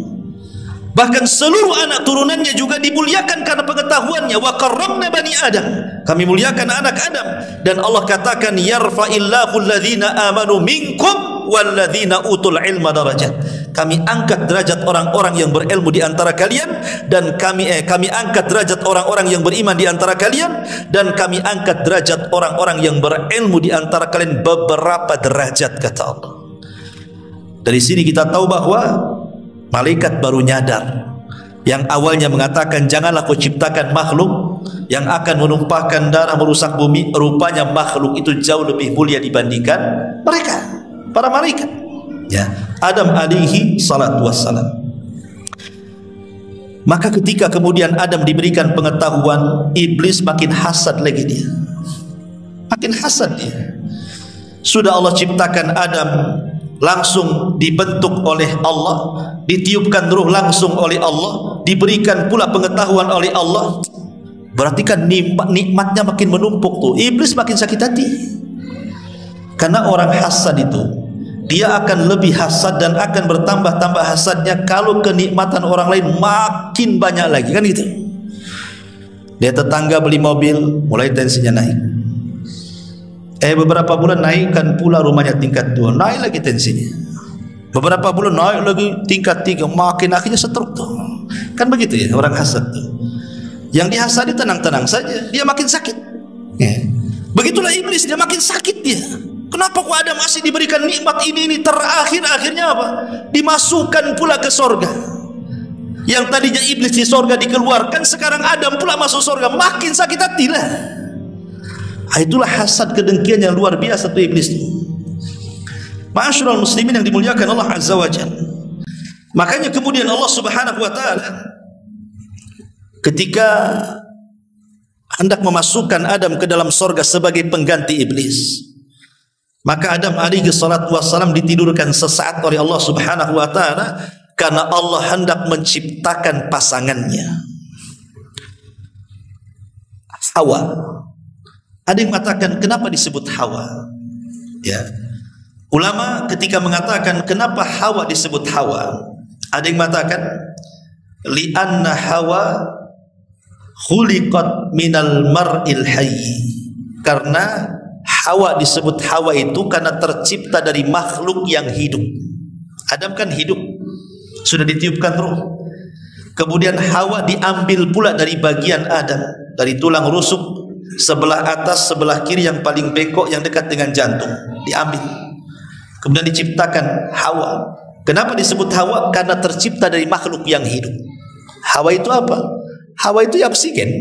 Bahkan seluruh anak turunannya juga dimuliakan karena pengetahuannya. Wa karramna bani Adam, kami muliakan anak Adam. Dan Allah katakan, yarfa'illahu alladhina amanu minkum walladzina utul ilma darajat. Kami angkat derajat orang-orang yang berilmu di antara kalian, dan kami angkat derajat orang-orang yang beriman di antara kalian, dan kami angkat derajat orang-orang yang berilmu di antara kalian beberapa derajat, kata Allah. Dari sini kita tahu bahwa malaikat baru nyadar. Yang awalnya mengatakan janganlah Kau ciptakan makhluk yang akan menumpahkan darah, merusak bumi, rupanya makhluk itu jauh lebih mulia dibandingkan mereka, para malaikat. Ya, Adam alaihi salatu wassalam. Maka ketika kemudian Adam diberikan pengetahuan, iblis makin hasad lagi dia. Makin hasad dia. Sudah Allah ciptakan Adam, langsung dibentuk oleh Allah, ditiupkan ruh langsung oleh Allah, diberikan pula pengetahuan oleh Allah. Berarti kan nikmatnya makin menumpuk tuh. Iblis makin sakit hati. Karena orang hasad itu, dia akan lebih hasad dan akan bertambah-tambah hasadnya kalau kenikmatan orang lain makin banyak lagi, kan gitu. Dia tetangga beli mobil, mulai tensinya naik. Beberapa bulan naikkan pula rumahnya tingkat 2, naik lagi tensinya. Beberapa bulan naik lagi tingkat 3, makin akhirnya setruk tuh. Kan begitu ya orang hasad tuh. Yang dihasadi tenang-tenang saja, dia makin sakit. Begitulah iblis, dia makin sakit dia. Kenapa kok Adam masih diberikan nikmat ini terakhir, akhirnya apa? Dimasukkan pula ke sorga. Yang tadinya iblis di sorga dikeluarkan, sekarang Adam pula masuk sorga, makin sakit hati lah. Itulah hasad, kedengkian yang luar biasa tuh iblis. Ma'asyiral muslimin yang dimuliakan Allah Azza wa Jalla. Makanya kemudian Allah Subhanahu wa taala ketika hendak memasukkan Adam ke dalam sorga sebagai pengganti iblis, maka Adam alaihi salatu wassalam ditidurkan sesaat oleh Allah Subhanahu wa taala karena Allah hendak menciptakan pasangannya, Hawa. Ada yang mengatakan kenapa disebut Hawa? Ya. Ulama ketika mengatakan kenapa Hawa disebut Hawa, ada yang mengatakan li'anna Hawa khuliqat minal mar'il hayy. Karena Hawa disebut Hawa itu karena tercipta dari makhluk yang hidup. Adam kan hidup, sudah ditiupkan ruh. Kemudian Hawa diambil pula dari bagian Adam, dari tulang rusuk sebelah atas, sebelah kiri yang paling bengkok yang dekat dengan jantung, diambil. Kemudian diciptakan Hawa. Kenapa disebut Hawa? Karena tercipta dari makhluk yang hidup. Hawa itu apa? Hawa itu ya oksigen.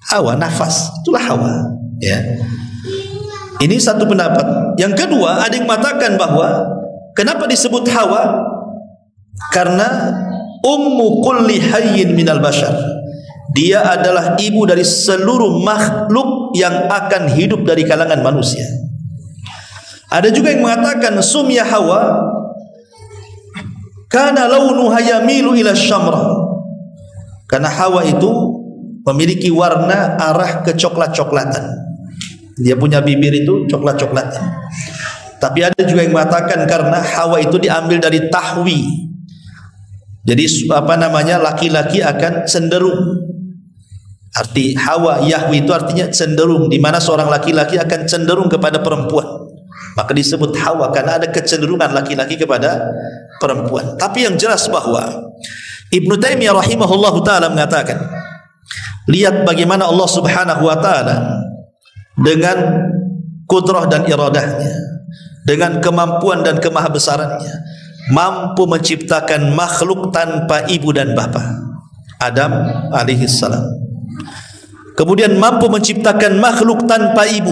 Hawa, nafas, itulah Hawa. Ya. Ini satu pendapat. Yang kedua, ada yang mengatakan bahwa kenapa disebut Hawa? Karena ummu kulli hayyin minal bashar. Dia adalah ibu dari seluruh makhluk yang akan hidup dari kalangan manusia. Ada juga yang mengatakan sumya Hawa karena launuha yamilu ila syamra. Karena Hawa itu memiliki warna arah ke coklat-coklatan. Dia punya bibir itu coklat-coklatan. Tapi ada juga yang mengatakan karena Hawa itu diambil dari tahwi. Jadi apa namanya, laki-laki akan cenderung. Arti Hawa Yahwi itu artinya cenderung, di mana seorang laki-laki akan cenderung kepada perempuan. Maka disebut Hawa karena ada kecenderungan laki-laki kepada perempuan. Tapi yang jelas bahwa Ibnu Taimiyah rahimahullahu taala mengatakan, lihat bagaimana Allah Subhanahu wa taala dengan kudrah dan iradahnya, dengan kemampuan dan kemahabesarannya, mampu menciptakan makhluk tanpa ibu dan bapa, Adam alaihi salam. Kemudian mampu menciptakan makhluk tanpa ibu,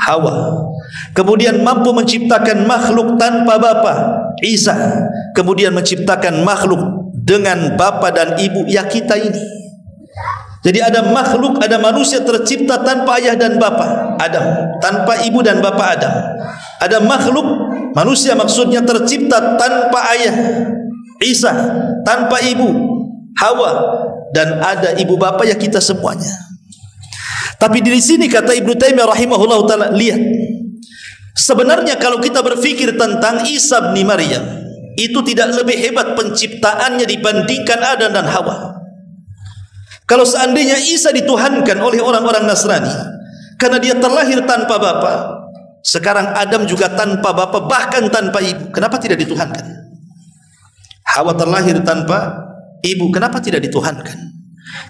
Hawa. Kemudian mampu menciptakan makhluk tanpa bapa, Isa. Kemudian menciptakan makhluk dengan bapa dan ibu, ya kita ini. Jadi ada makhluk, ada manusia tercipta tanpa ayah dan bapa, Adam, tanpa ibu dan bapa, Adam. Ada makhluk manusia maksudnya tercipta tanpa ayah, Isa, tanpa ibu, Hawa, dan ada ibu bapa, ya kita semuanya. Tapi di sini kata Ibnu Taimiyah rahimahullah taala, lihat, sebenarnya kalau kita berfikir tentang Isa bin Maryam, itu tidak lebih hebat penciptaannya dibandingkan Adam dan Hawa. Kalau seandainya Isa dituhankan oleh orang-orang Nasrani karena dia terlahir tanpa bapa, sekarang Adam juga tanpa bapa, bahkan tanpa ibu, kenapa tidak dituhankan? Hawa terlahir tanpa ibu, kenapa tidak dituhankan?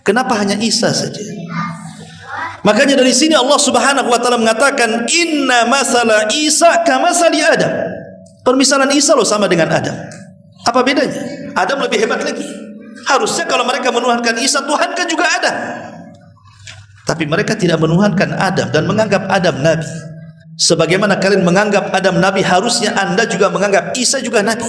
Kenapa hanya Isa saja? Makanya dari sini Allah Subhanahu wa taala mengatakan inna masala Isa kamasali Adam. Permisalan Isa loh sama dengan Adam. Apa bedanya? Adam lebih hebat lagi. Harusnya kalau mereka menuhankan Isa, tuhankan juga Adam. Tapi mereka tidak menuhankan Adam dan menganggap Adam nabi. Sebagaimana kalian menganggap Adam nabi, harusnya Anda juga menganggap Isa juga nabi.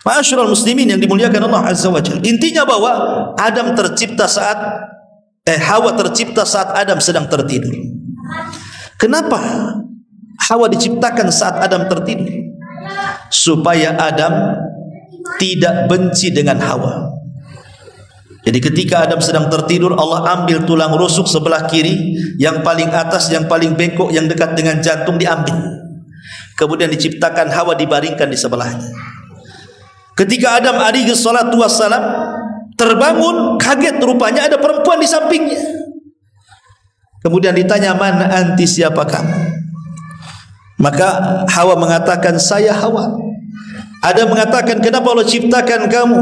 Ma'asyiral muslimin yang dimuliakan Allah Azza wa Jalla. Intinya bahwa Adam tercipta saat Hawa tercipta saat Adam sedang tertidur. Kenapa Hawa diciptakan saat Adam tertidur? Supaya Adam tidak benci dengan Hawa. Jadi ketika Adam sedang tertidur, Allah ambil tulang rusuk sebelah kiri yang paling atas, yang paling bengkok, yang dekat dengan jantung, diambil. Kemudian diciptakan Hawa, dibaringkan di sebelahnya. Ketika Adam alaihi salatu wassalam terbangun, kaget, rupanya ada perempuan di sampingnya. Kemudian ditanya, mana anti, siapa kamu? Maka Hawa mengatakan, saya Hawa. Adam mengatakan, kenapa Allah ciptakan kamu?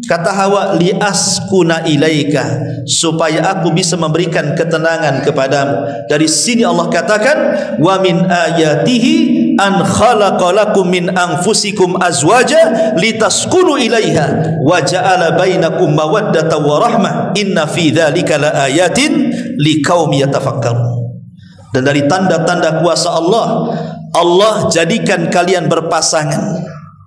Kata Hawa, li askuna ilaika, supaya aku bisa memberikan ketenangan kepadamu. Dari sini Allah katakan, wa min ayatihi an khalaqa lakum min anfusikum azwaja litaskunu ilaiha wa ja'ala bainakum mawaddatan wa rahmah inna fi dzalika laayatin liqaumin yatafakkarun. Dan dari tanda-tanda kuasa Allah, Allah jadikan kalian berpasangan.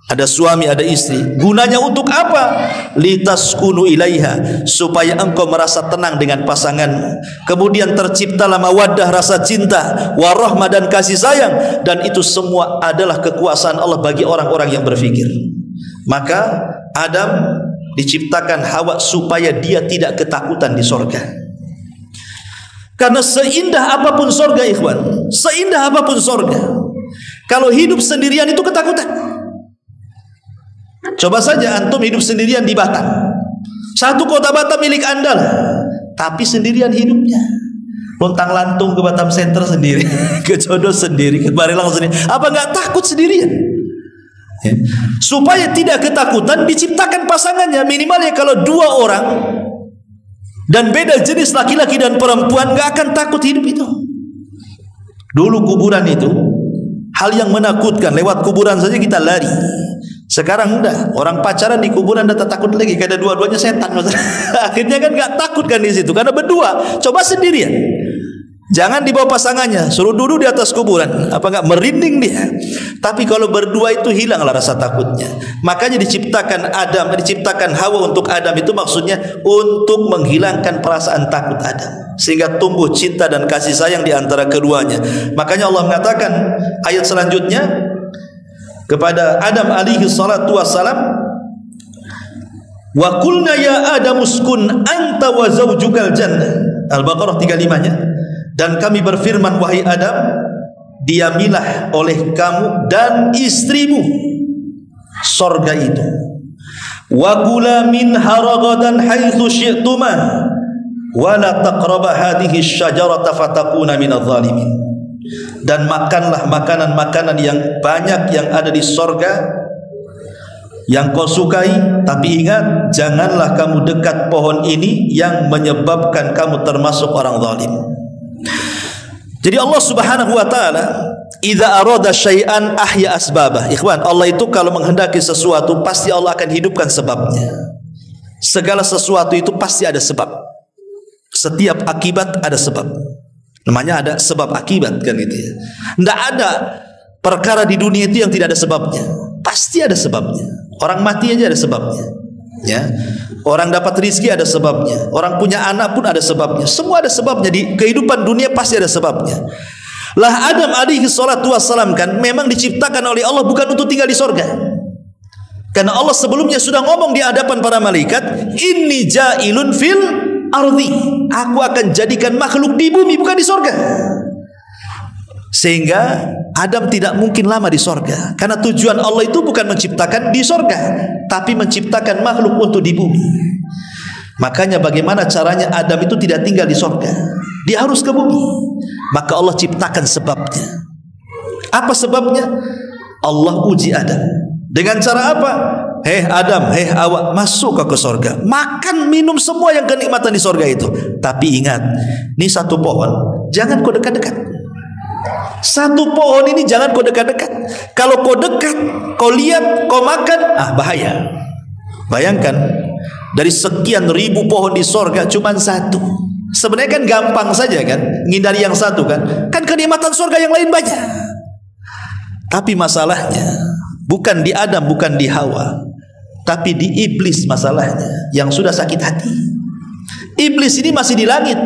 Ada suami, ada istri. Gunanya untuk apa? Litaskunu ilaiha, supaya engkau merasa tenang dengan pasanganmu. Kemudian terciptalah mawaddah, rasa cinta, warahmah, dan kasih sayang. Dan itu semua adalah kekuasaan Allah bagi orang-orang yang berfikir. Maka Adam diciptakan Hawa supaya dia tidak ketakutan di sorga. Karena seindah apapun sorga, ikhwan, seindah apapun sorga, kalau hidup sendirian itu ketakutan. Coba saja antum hidup sendirian di Batam. Satu kota Batam milik anda lah, tapi sendirian hidupnya. Lontang lantung ke Batam Center sendiri, ke Jodoh sendiri, ke Barelang sendiri. Apa nggak takut sendirian? Ya. Supaya tidak ketakutan, diciptakan pasangannya. Minimalnya kalau 2 orang dan beda jenis laki-laki dan perempuan, nggak akan takut hidup itu. Dulu kuburan itu hal yang menakutkan. Lewat kuburan saja kita lari. Sekarang udah, orang pacaran di kuburan udah tak takut lagi, karena dua-duanya setan. Akhirnya kan nggak takut kan di situ, karena berdua. Coba sendirian, jangan dibawa pasangannya, suruh duduk di atas kuburan, apa nggak merinding dia? Tapi kalau berdua itu hilanglah rasa takutnya. Makanya diciptakan Adam, diciptakan Hawa untuk Adam itu maksudnya untuk menghilangkan perasaan takut Adam, sehingga tumbuh cinta dan kasih sayang di antara keduanya. Makanya Allah mengatakan ayat selanjutnya kepada Adam alaihi salatu wassalam, wa qulna ya Adam uskun anta wa zawjukal jannah. Al-Baqarah 35-nya. Dan kami berfirman, wahai Adam, diamilah oleh kamu dan istrimu sorga itu. Wa kula minha ragadan haitsu syi'tuma wa la taqraba hadhihi asy-syajarata fatakuna minadh dhalimin. Dan makanlah makanan-makanan yang banyak yang ada di sorga yang kau sukai, tapi ingat, janganlah kamu dekat pohon ini yang menyebabkan kamu termasuk orang zalim. Jadi Allah Subhanahu wa taala idza arada syai'an ahya asbabah. Ikhwan, Allah itu kalau menghendaki sesuatu pasti Allah akan hidupkan sebabnya. Segala sesuatu itu pasti ada sebab. Setiap akibat ada sebab. Namanya ada sebab akibat kan gitu ya. Tidak ada perkara di dunia itu yang tidak ada sebabnya. Pasti ada sebabnya. Orang mati aja ada sebabnya. Ya. Orang dapat rezeki ada sebabnya. Orang punya anak pun ada sebabnya. Semua ada sebabnya. Di kehidupan dunia pasti ada sebabnya. Lah Adam alaihi salatu wassalam kan memang diciptakan oleh Allah bukan untuk tinggal di sorga. Karena Allah sebelumnya sudah ngomong di hadapan para malaikat, inni ja'ilun fil ardi, aku akan jadikan makhluk di bumi, bukan di sorga. Sehingga Adam tidak mungkin lama di sorga, karena tujuan Allah itu bukan menciptakan di sorga, tapi menciptakan makhluk untuk di bumi. Makanya bagaimana caranya Adam itu tidak tinggal di sorga, dia harus ke bumi. Maka Allah ciptakan sebabnya. Apa sebabnya? Allah uji Adam dengan cara apa? Hei Adam, hei Hawa, masuk ke sorga, makan minum semua yang kenikmatan di sorga itu. Tapi ingat, ini satu pohon, jangan kau dekat-dekat. Satu pohon ini jangan kau dekat-dekat. Kalau kau dekat, kau lihat, kau makan, bahaya. Bayangkan, dari sekian ribu pohon di sorga cuma satu. Sebenarnya kan gampang saja kan, ngindari yang satu kan. Kan kenikmatan sorga yang lain banyak. Tapi masalahnya bukan di Adam, bukan di Hawa, tapi di iblis masalahnya, yang sudah sakit hati. Iblis ini masih di langit.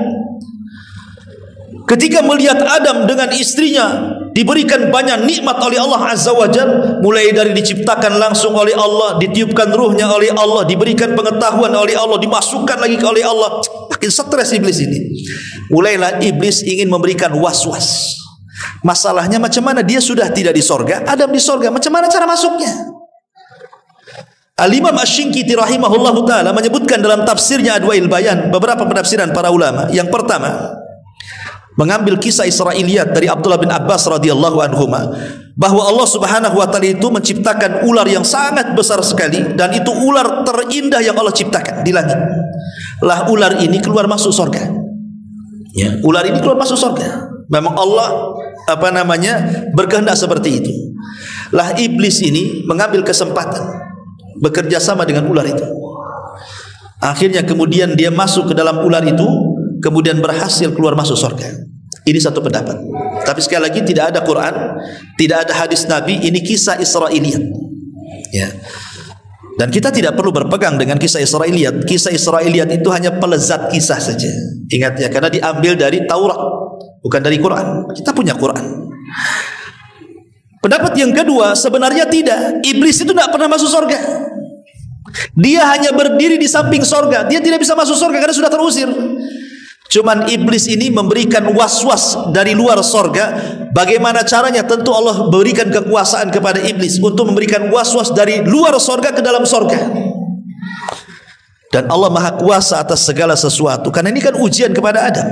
Ketika melihat Adam dengan istrinya diberikan banyak nikmat oleh Allah Azza wa Jalla, mulai dari diciptakan langsung oleh Allah, ditiupkan ruhnya oleh Allah, diberikan pengetahuan oleh Allah, dimasukkan lagi oleh Allah, makin stres iblis ini. Mulailah iblis ingin memberikan was-was. Masalahnya macam mana, dia sudah tidak di sorga, Adam di sorga, macam mana cara masuknya? Al-Imam Asy-Syinkiti rahimahullahu ta'ala menyebutkan dalam tafsirnya Adwail Bayan beberapa penafsiran para ulama. Yang pertama, mengambil kisah Israiliyat dari Abdullah bin Abbas radhiyallahu anhuma, bahwa Allah Subhanahu wa taala itu menciptakan ular yang sangat besar sekali, dan itu ular terindah yang Allah ciptakan di langit. Lah ular ini keluar masuk surga. Ya, ular ini keluar masuk surga. Memang Allah berkehendak seperti itu. Lah iblis ini mengambil kesempatan bekerja sama dengan ular itu. Akhirnya kemudian dia masuk ke dalam ular itu, kemudian berhasil keluar masuk surga. Ini satu pendapat. Tapi sekali lagi tidak ada Quran, tidak ada hadis Nabi, ini kisah Israiliyat. Ya. Dan kita tidak perlu berpegang dengan kisah Israiliyat. Kisah Israiliyat itu hanya pelezat kisah saja. Ingat ya, karena diambil dari Taurat, bukan dari Quran. Kita punya Quran. Pendapat yang kedua, sebenarnya tidak. Iblis itu tidak pernah masuk surga. Dia hanya berdiri di samping surga. Dia tidak bisa masuk surga karena sudah terusir. Cuman iblis ini memberikan was-was dari luar sorga. Bagaimana caranya? Tentu Allah berikan kekuasaan kepada iblis untuk memberikan was-was dari luar sorga ke dalam sorga. Dan Allah maha kuasa atas segala sesuatu. Karena ini kan ujian kepada Adam.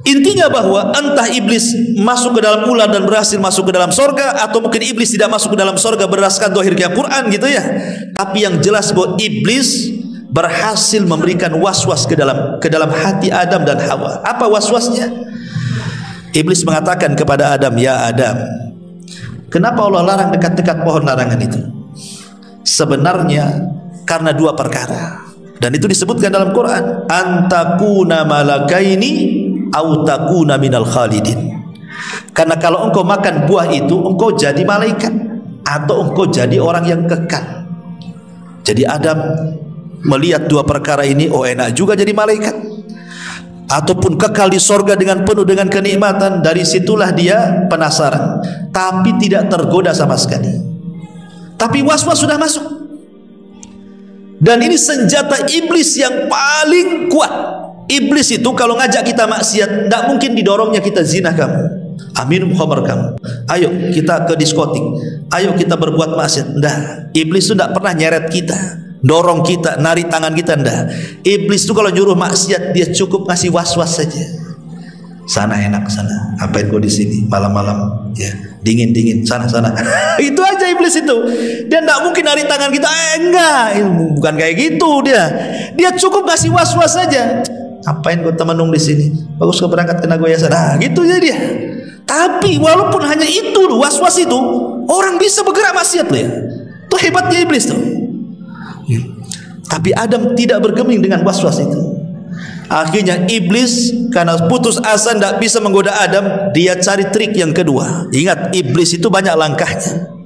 Intinya bahwa entah iblis masuk ke dalam ular dan berhasil masuk ke dalam sorga, atau mungkin iblis tidak masuk ke dalam sorga berdasarkan zahirnya Quran gitu ya. Tapi yang jelas bahwa iblis berhasil memberikan was-was ke dalam hati Adam dan Hawa. Apa was-wasnya? Iblis mengatakan kepada Adam, "Ya Adam, kenapa Allah larang dekat-dekat pohon larangan itu?" Sebenarnya karena dua perkara. Dan itu disebutkan dalam Quran, "Antakuna malakaini au takuna minal khalidin." Karena kalau engkau makan buah itu, engkau jadi malaikat atau engkau jadi orang yang kekal. Jadi Adam melihat dua perkara ini, oh enak juga jadi malaikat, ataupun kekal di sorga dengan penuh dengan kenikmatan. Dari situlah dia penasaran, tapi tidak tergoda sama sekali. Tapi was-was sudah masuk. Dan ini senjata iblis yang paling kuat. Iblis itu kalau ngajak kita maksiat, tidak mungkin didorongnya kita zina kamu, minum khamar kamu, ayo kita ke diskotik, ayo kita berbuat maksiat. Tidak. Iblis itu tidak pernah nyeret kita, dorong kita, narik tangan kita, ndak. Iblis itu kalau nyuruh maksiat, dia cukup ngasih was-was saja. Sana enak, sana. Apain kau di sini malam-malam? Ya, dingin-dingin. Sana. Itu aja iblis itu. Dia ndak mungkin narik tangan kita. Enggak, bukan kayak gitu dia. Dia cukup ngasih was-was saja. Apain kau temenung di sini? Bagus kau berangkat ke Nagoya sana. Nah, gitu aja dia. Tapi walaupun hanya itu, was-was itu, orang bisa bergerak maksiat loh ya. Itu hebatnya iblis tuh. Tapi Adam tidak bergeming dengan was-was itu. Akhirnya iblis karena putus asa tidak bisa menggoda Adam, dia cari trik yang kedua. Ingat, iblis itu banyak langkahnya.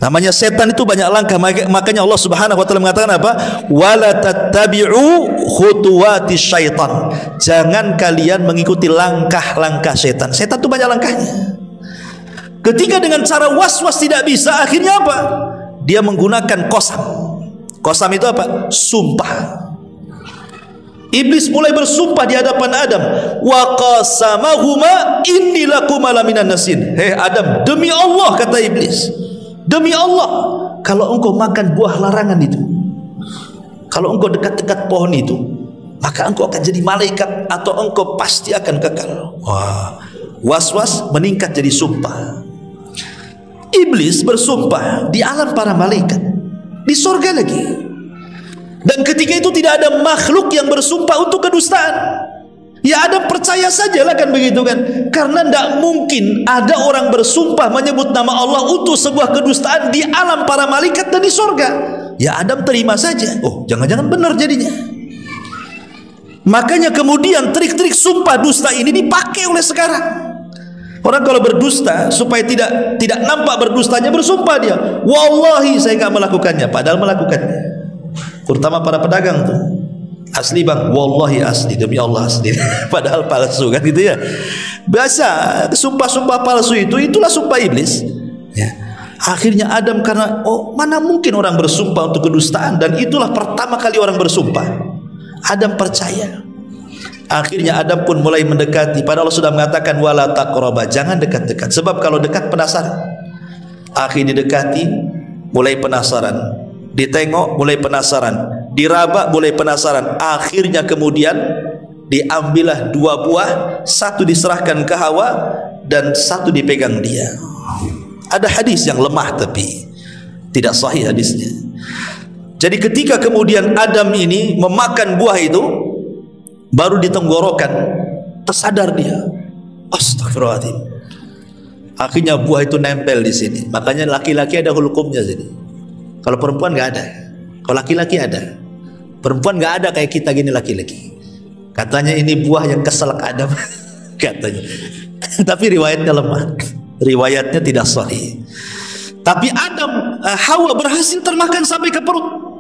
Namanya setan itu banyak langkah. Makanya Allah Subhanahu wa taala mengatakan apa? Wala tattabi'u khutuwatis syaitan. Jangan kalian mengikuti langkah-langkah setan. Setan itu banyak langkahnya. Ketika dengan cara was-was tidak bisa, akhirnya apa? Dia menggunakan qasam. Qasam itu apa? Sumpah. Iblis mulai bersumpah di hadapan Adam. Wa qasamahuma inni lakuma laminan nasin. Hei Adam, demi Allah, kata iblis, demi Allah, kalau engkau makan buah larangan itu, kalau engkau dekat-dekat pohon itu, maka engkau akan jadi malaikat atau engkau pasti akan kekal. Wah, was-was meningkat jadi sumpah. Iblis bersumpah di alam para malaikat, di surga lagi. Dan ketika itu tidak ada makhluk yang bersumpah untuk kedustaan. Ya Adam percaya sajalah kan begitu kan. Karena tidak mungkin ada orang bersumpah menyebut nama Allah untuk sebuah kedustaan di alam para malaikat dan di surga. Ya Adam terima saja. Oh, jangan-jangan benar jadinya. Makanya kemudian trik-trik sumpah dusta ini dipakai oleh sekarang. Orang kalau berdusta supaya tidak nampak berdustanya, bersumpah dia, wallahi saya enggak melakukannya, padahal melakukannya. Terutama para pedagang tuh, asli bang, wallahi asli, demi Allah asli, padahal palsu kan gitu ya. Biasa sumpah-sumpah palsu itulah sumpah iblis ya. Akhirnya Adam karena mana mungkin orang bersumpah untuk kedustaan, dan itulah pertama kali orang bersumpah, Adam percaya. Akhirnya Adam pun mulai mendekati, padahal Allah sudah mengatakan wala taqraba, jangan dekat-dekat, sebab kalau dekat penasaran. Akhirnya didekati, mulai penasaran. Ditengok mulai penasaran, diraba mulai penasaran. Akhirnya kemudian diambillah 2 buah, satu diserahkan ke Hawa dan satu dipegang dia. Ada hadis yang lemah tapi tidak sahih hadisnya. Jadi ketika kemudian Adam ini memakan buah itu, baru di tenggorokan tersadar dia, astagfirullahaladzim, akhirnya buah itu nempel di sini. Makanya laki-laki ada hulkumnya sini, kalau perempuan nggak ada. Kalau laki-laki ada, perempuan nggak ada kayak kita gini laki-laki. Katanya ini buah yang keselak Adam katanya. Tapi riwayatnya lemah, riwayatnya tidak sahih. Tapi Hawa berhasil termakan sampai ke perut.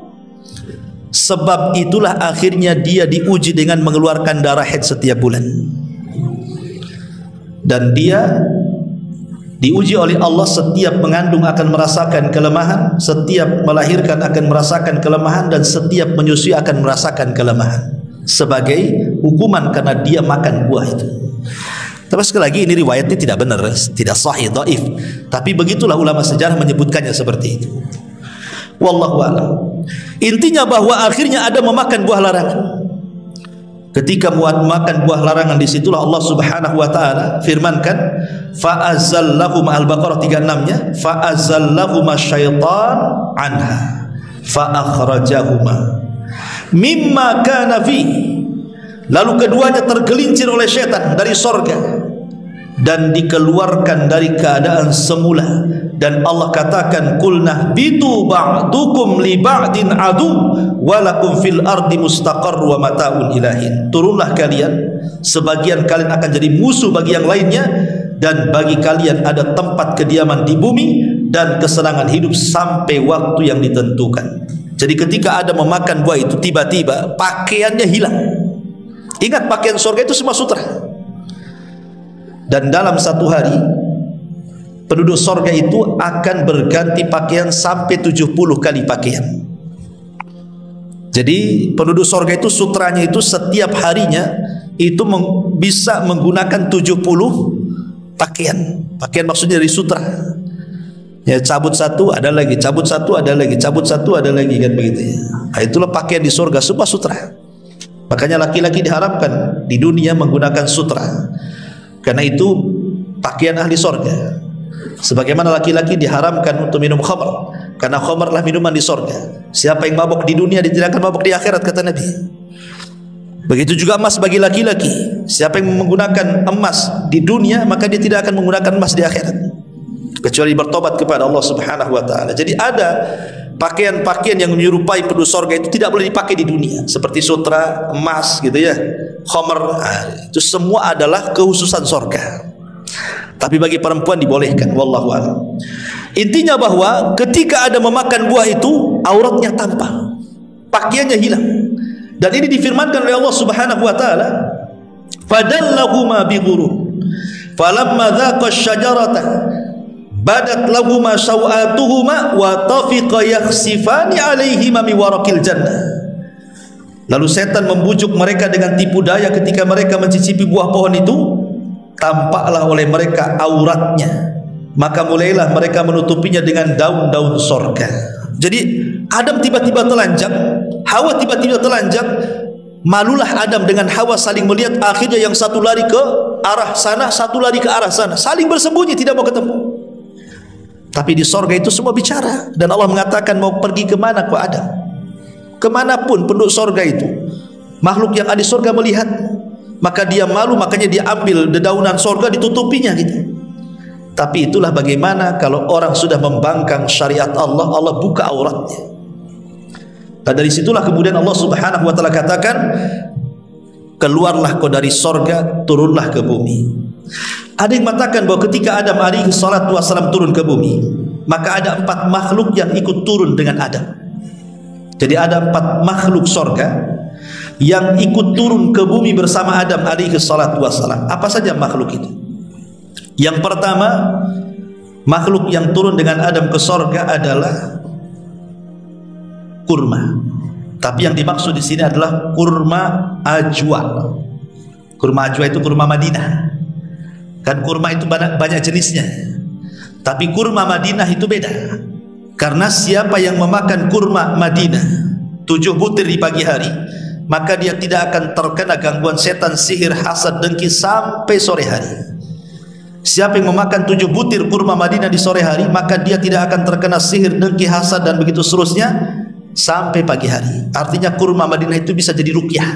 Sebab itulah akhirnya dia diuji dengan mengeluarkan darah haid setiap bulan. Dan dia diuji oleh Allah, setiap mengandung akan merasakan kelemahan, setiap melahirkan akan merasakan kelemahan, dan setiap menyusui akan merasakan kelemahan sebagai hukuman karena dia makan buah itu. Tapi sekali lagi ini riwayatnya tidak benar, tidak sahih, dhaif. Tapi begitulah ulama sejarah menyebutkannya seperti itu. Wallahu a'lam. Intinya bahwa akhirnya ada memakan buah larangan. Ketika makan buah larangan, disitulah Allah Subhanahu wa taala firmankan, fa'azallahuma, Al-Baqarah 36-nya, fa'azallahuma syaitan anha fa'akhrajahuma mimma kana fi. Lalu keduanya tergelincir oleh syaitan dari sorga dan dikeluarkan dari keadaan semula. Dan Allah katakan, qulna bitu ba'dukum li ba'din adu walakum fil ardi mustaqarr wa mata'un ilahin. Turunlah kalian, sebagian kalian akan jadi musuh bagi yang lainnya, dan bagi kalian ada tempat kediaman di bumi dan kesenangan hidup sampai waktu yang ditentukan. Jadi ketika Adam memakan buah itu, tiba-tiba pakaiannya hilang. Ingat, pakaian surga itu semua sutra. Dan dalam satu hari penduduk surga itu akan berganti pakaian sampai 70 kali pakaian. Jadi penduduk surga itu sutranya itu setiap harinya itu bisa menggunakan 70 pakaian. Pakaian maksudnya dari sutra. Ya, cabut satu ada lagi, cabut satu ada lagi, cabut satu ada lagi, kan begitu ya. Nah, itulah pakaian di surga semua sutra. Makanya laki-laki diharapkan di dunia menggunakan sutra. Karena itu pakaian ahli surga. Sebagaimana laki-laki diharamkan untuk minum khamr, karena khamrlah minuman di surga. Siapa yang mabuk di dunia, dia tidak akan mabuk di akhirat, kata Nabi. Begitu juga emas bagi laki-laki. Siapa yang menggunakan emas di dunia, maka dia tidak akan menggunakan emas di akhirat, kecuali bertobat kepada Allah Subhanahu wa taala. Jadi ada pakaian-pakaian yang menyerupai penduduk surga itu tidak boleh dipakai di dunia, seperti sutra, emas gitu ya, khamr. Itu semua adalah kekhususan surga. Tapi bagi perempuan dibolehkan, wallahu a'lam. Intinya bahwa ketika ada memakan buah itu, auratnya tampak, pakaiannya hilang. Dan ini difirmankan oleh Allah Subhanahu wa taala, fadallahuma bighurur falamma dhaqa asy-syajarata badat lahuma sawatuhuma wa tafiqa yakhsifani alaihima min waraqil jannah. Lalu setan membujuk mereka dengan tipu daya ketika mereka mencicipi buah pohon itu. Tampaklah oleh mereka auratnya, maka mulailah mereka menutupinya dengan daun-daun sorga. Jadi Adam tiba-tiba telanjang, Hawa tiba-tiba telanjang. Malulah Adam dengan Hawa saling melihat. Akhirnya yang satu lari ke arah sana, satu lari ke arah sana, saling bersembunyi, tidak mau ketemu. Tapi di sorga itu semua bicara. Dan Allah mengatakan, mau pergi kemana kau Adam? Kemanapun penduduk sorga itu, makhluk yang ada di sorga melihat, maka dia malu, makanya dia ambil dedaunan sorga, ditutupinya gitu. Tapi itulah bagaimana kalau orang sudah membangkang syariat Allah, Allah buka auratnya. Dan dari situlah kemudian Allah Subhanahu wa taala katakan, keluarlah kau dari sorga, turunlah ke bumi. Ada yang mengatakan bahwa ketika Adam alaihi salatu wassalam turun ke bumi, maka ada 4 makhluk yang ikut turun dengan Adam. Jadi ada 4 makhluk sorga yang ikut turun ke bumi bersama Adam alaihi salatu wassalam. Apa saja makhluk itu? Yang pertama, makhluk yang turun dengan Adam ke sorga adalah kurma. Tapi yang dimaksud di sini adalah kurma ajwa. Kurma ajwa itu kurma Madinah. Kan kurma itu banyak jenisnya. Tapi kurma Madinah itu beda. Karena siapa yang memakan kurma Madinah 7 butir di pagi hari, maka dia tidak akan terkena gangguan setan, sihir, hasad, dengki sampai sore hari. Siapa yang memakan 7 butir kurma Madinah di sore hari, maka dia tidak akan terkena sihir, dengki, hasad, dan begitu seterusnya sampai pagi hari. Artinya kurma Madinah itu bisa jadi ruqyah.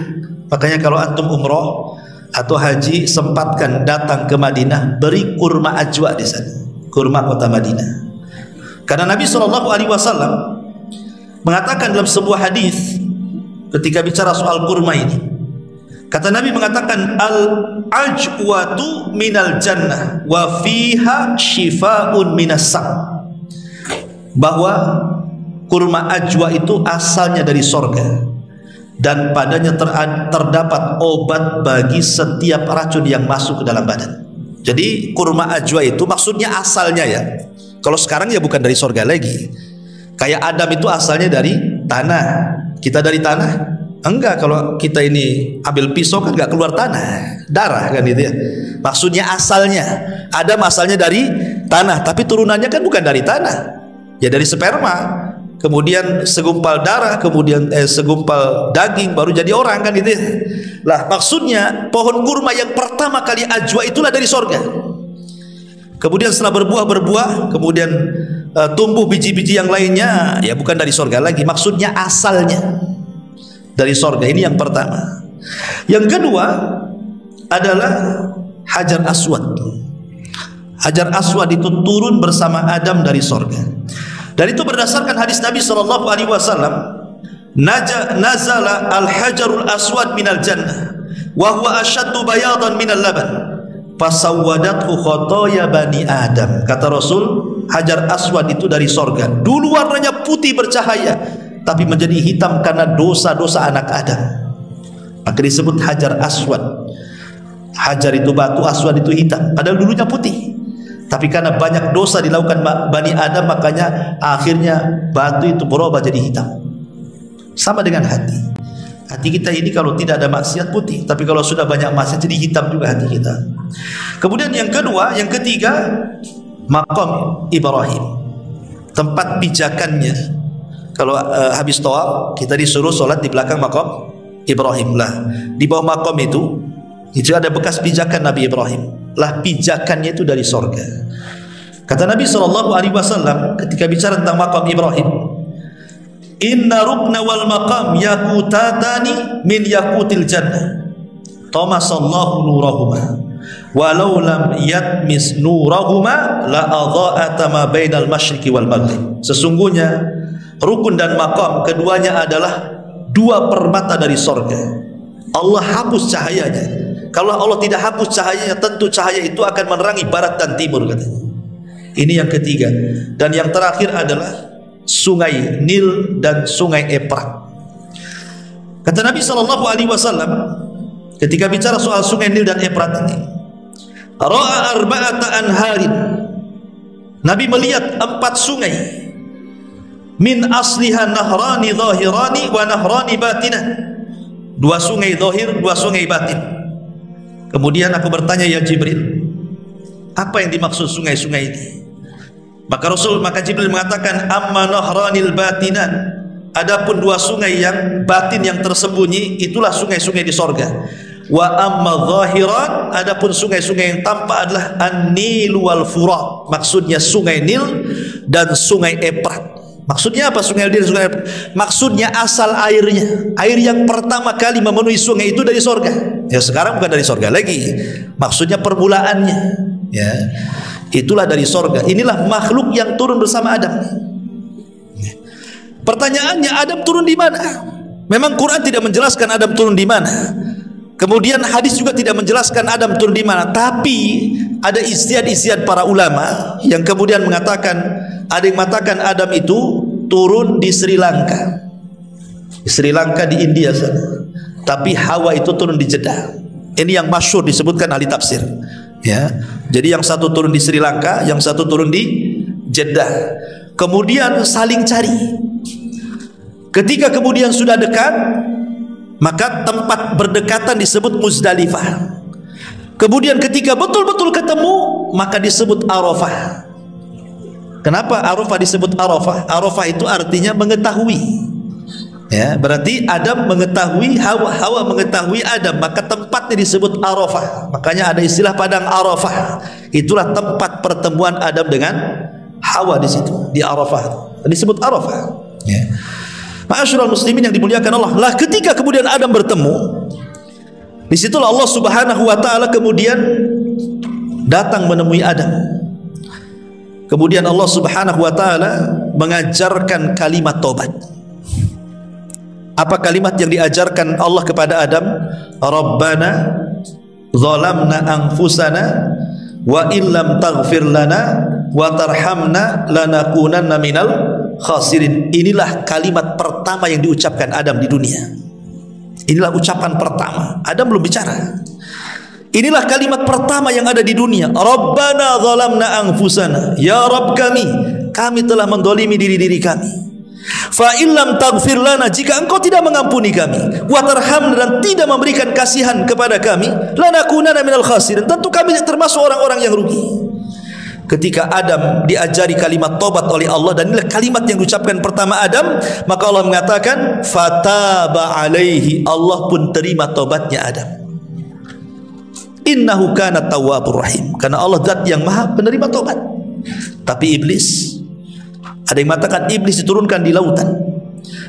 Makanya kalau antum umroh atau haji, sempatkan datang ke Madinah, beri kurma ajwa di sana, kurma kota Madinah. Karena Nabi SAW mengatakan dalam sebuah hadis ketika bicara soal kurma ini, kata Nabi mengatakan, al-ajwatu minal jannah wa fiha shifaun minas sam, bahwa kurma ajwa itu asalnya dari sorga dan padanya terdapat obat bagi setiap racun yang masuk ke dalam badan. Jadi kurma ajwa itu maksudnya asalnya ya, kalau sekarang ya bukan dari sorga lagi. Kayak Adam itu asalnya dari tanah, kita dari tanah. Enggak, kalau kita ini ambil pisau kan enggak keluar tanah, darah kan itu ya. Maksudnya asalnya, Adam asalnya dari tanah, tapi turunannya kan bukan dari tanah, ya dari sperma, kemudian segumpal darah, kemudian segumpal daging, baru jadi orang kan itu ya. Lah maksudnya pohon kurma yang pertama kali ajwa itulah dari sorga. Kemudian setelah berbuah, kemudian tumbuh biji-biji yang lainnya, ya bukan dari sorga lagi, maksudnya asalnya dari sorga. Ini yang pertama. Yang kedua adalah Hajar Aswad. Hajar Aswad itu turun bersama Adam dari sorga. Dan itu berdasarkan hadis Nabi SAW, nazala al-hajarul aswad minal jannah wa huwa ashaddu bayadan minal laban fasawwadathu khotoya bani Adam. Kata Rasul, Hajar Aswad itu dari sorga. Dulu warnanya putih bercahaya, tapi menjadi hitam karena dosa-dosa anak Adam. Maka disebut Hajar Aswad. Hajar itu batu, aswad itu hitam, padahal dulunya putih. Tapi karena banyak dosa dilakukan Bani Adam, makanya akhirnya batu itu berubah jadi hitam. Sama dengan hati. Hati kita ini kalau tidak ada maksiat putih, tapi kalau sudah banyak maksiat jadi hitam juga hati kita. Kemudian yang kedua, yang ketiga, Maqam Ibrahim, tempat pijakannya. Kalau habis tawaf kita disuruh sholat di belakang Maqam Ibrahim. Lah di bawah Maqam itu ada bekas pijakan Nabi Ibrahim. Lah pijakannya itu dari sorga. Kata Nabi SAW ketika bicara tentang Maqam Ibrahim, inna rukna wal maqam yakutatani min yakutil jannah tamasallahu nurahuma walau lam yatmis nurahuma la adha'ata ma bainal masyriqi wal maghrib. Sesungguhnya rukun dan maqam keduanya adalah dua permata dari sorga. Allah hapus cahayanya. Kalau Allah tidak hapus cahayanya, tentu cahaya itu akan menerangi barat dan timur, katanya. Ini yang ketiga. Dan yang terakhir adalah sungai Nil dan sungai Efrat. Kata Nabi SAW ketika bicara soal sungai Nil dan Efrat ini, ra'a arba'ata anharin, Nabi melihat 4 sungai, min asliha nahrani zahirani wa nahrani batinan, 2 sungai zahir, 2 sungai batin. Kemudian aku bertanya, ya Jibril, apa yang dimaksud sungai-sungai ini? Maka Jibril mengatakan, amma nahranil batinan, adapun 2 sungai yang batin yang tersembunyi itulah sungai-sungai di sorga. Wa amma zahiran, adapun sungai-sungai yang tampak adalah an-Nil wal Furat, maksudnya sungai Nil dan sungai Efrat. Maksudnya apa sungai Nil dan sungai Efrat? Maksudnya asal airnya, air yang pertama kali memenuhi sungai itu dari sorga. Ya sekarang bukan dari sorga lagi, maksudnya permulaannya, ya itulah dari sorga. Inilah makhluk yang turun bersama Adam. Pertanyaannya, Adam turun di mana? Memang Quran tidak menjelaskan Adam turun di mana. Kemudian hadis juga tidak menjelaskan Adam turun di mana. Tapi ada ijtihad para ulama yang kemudian mengatakan, ada yang mengatakan Adam itu turun di Sri Lanka. Di Sri Lanka di India sana. Tapi Hawa itu turun di Jeddah. Ini yang masyhur disebutkan ahli tafsir. Ya, jadi yang satu turun di Sri Lanka, yang satu turun di Jeddah. Kemudian saling cari. Ketika kemudian sudah dekat, maka tempat berdekatan disebut Muzdalifah. Kemudian ketika betul-betul ketemu, maka disebut Arafah. Kenapa Arafah disebut Arafah? Arafah itu artinya mengetahui. Ya, berarti Adam mengetahui Hawa, Hawa mengetahui Adam, maka tempatnya disebut Arafah. Makanya ada istilah padang Arafah. Itulah tempat pertemuan Adam dengan Hawa di situ, di Arafah. Disebut Arafah. Ya. Ma'asyiral muslimin yang dimuliakan Allah, lah ketika kemudian Adam bertemu, disitulah Allah Subhanahu wa taala kemudian datang menemui Adam. Kemudian Allah Subhanahu wa taala mengajarkan kalimat taubat. Apa kalimat yang diajarkan Allah kepada Adam? Rabbana zalamna anfusana wa illam taghfir lana wa tarhamna lanakunanna minal khasirin. Inilah kalimat pertama yang diucapkan Adam di dunia. Inilah ucapan pertama. Adam belum bicara. Inilah kalimat pertama yang ada di dunia. Rabbana zalamna anfusana. Ya Rabb kami telah mendolimi diri-diri kami. Fa illam taghfir lana, jika engkau tidak mengampuni kami, wa tarhamna, dan tidak memberikan kasihan kepada kami, lanakunanna minal khasirin, tentu kami termasuk orang-orang yang rugi. Ketika Adam diajari kalimat taubat oleh Allah, dan inilah kalimat yang diucapkan pertama Adam, maka Allah mengatakan fataba alaihi, Allah pun terima taubatnya Adam. Innahu kana tawwabur rahim, karena Allah zat yang maha penerima taubat. Tapi iblis, ada yang mengatakan iblis diturunkan di lautan.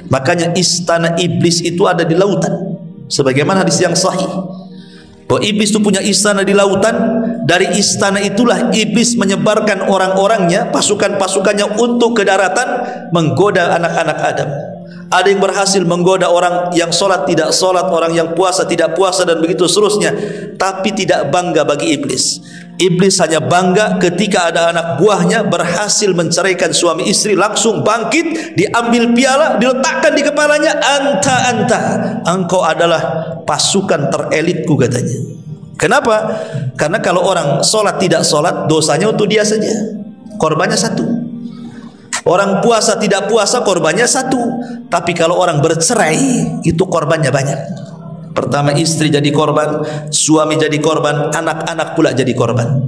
Makanya istana iblis itu ada di lautan. Sebagaimana hadis yang sahih, bahwa iblis itu punya istana di lautan. Dari istana itulah iblis menyebarkan orang-orangnya, pasukan-pasukannya untuk ke daratan menggoda anak-anak Adam. Ada yang berhasil menggoda orang yang sholat tidak sholat, orang yang puasa tidak puasa, dan begitu seterusnya. Tapi tidak bangga bagi iblis. Iblis hanya bangga ketika ada anak buahnya berhasil menceraikan suami istri, langsung bangkit, diambil piala, diletakkan di kepalanya, anta, engkau adalah pasukan terelitku, katanya. Kenapa? Karena kalau orang sholat tidak sholat, dosanya untuk dia saja, korbannya satu. Orang puasa tidak puasa, korbannya satu. Tapi kalau orang bercerai, itu korbannya banyak. Pertama istri jadi korban, suami jadi korban, anak-anak pula jadi korban.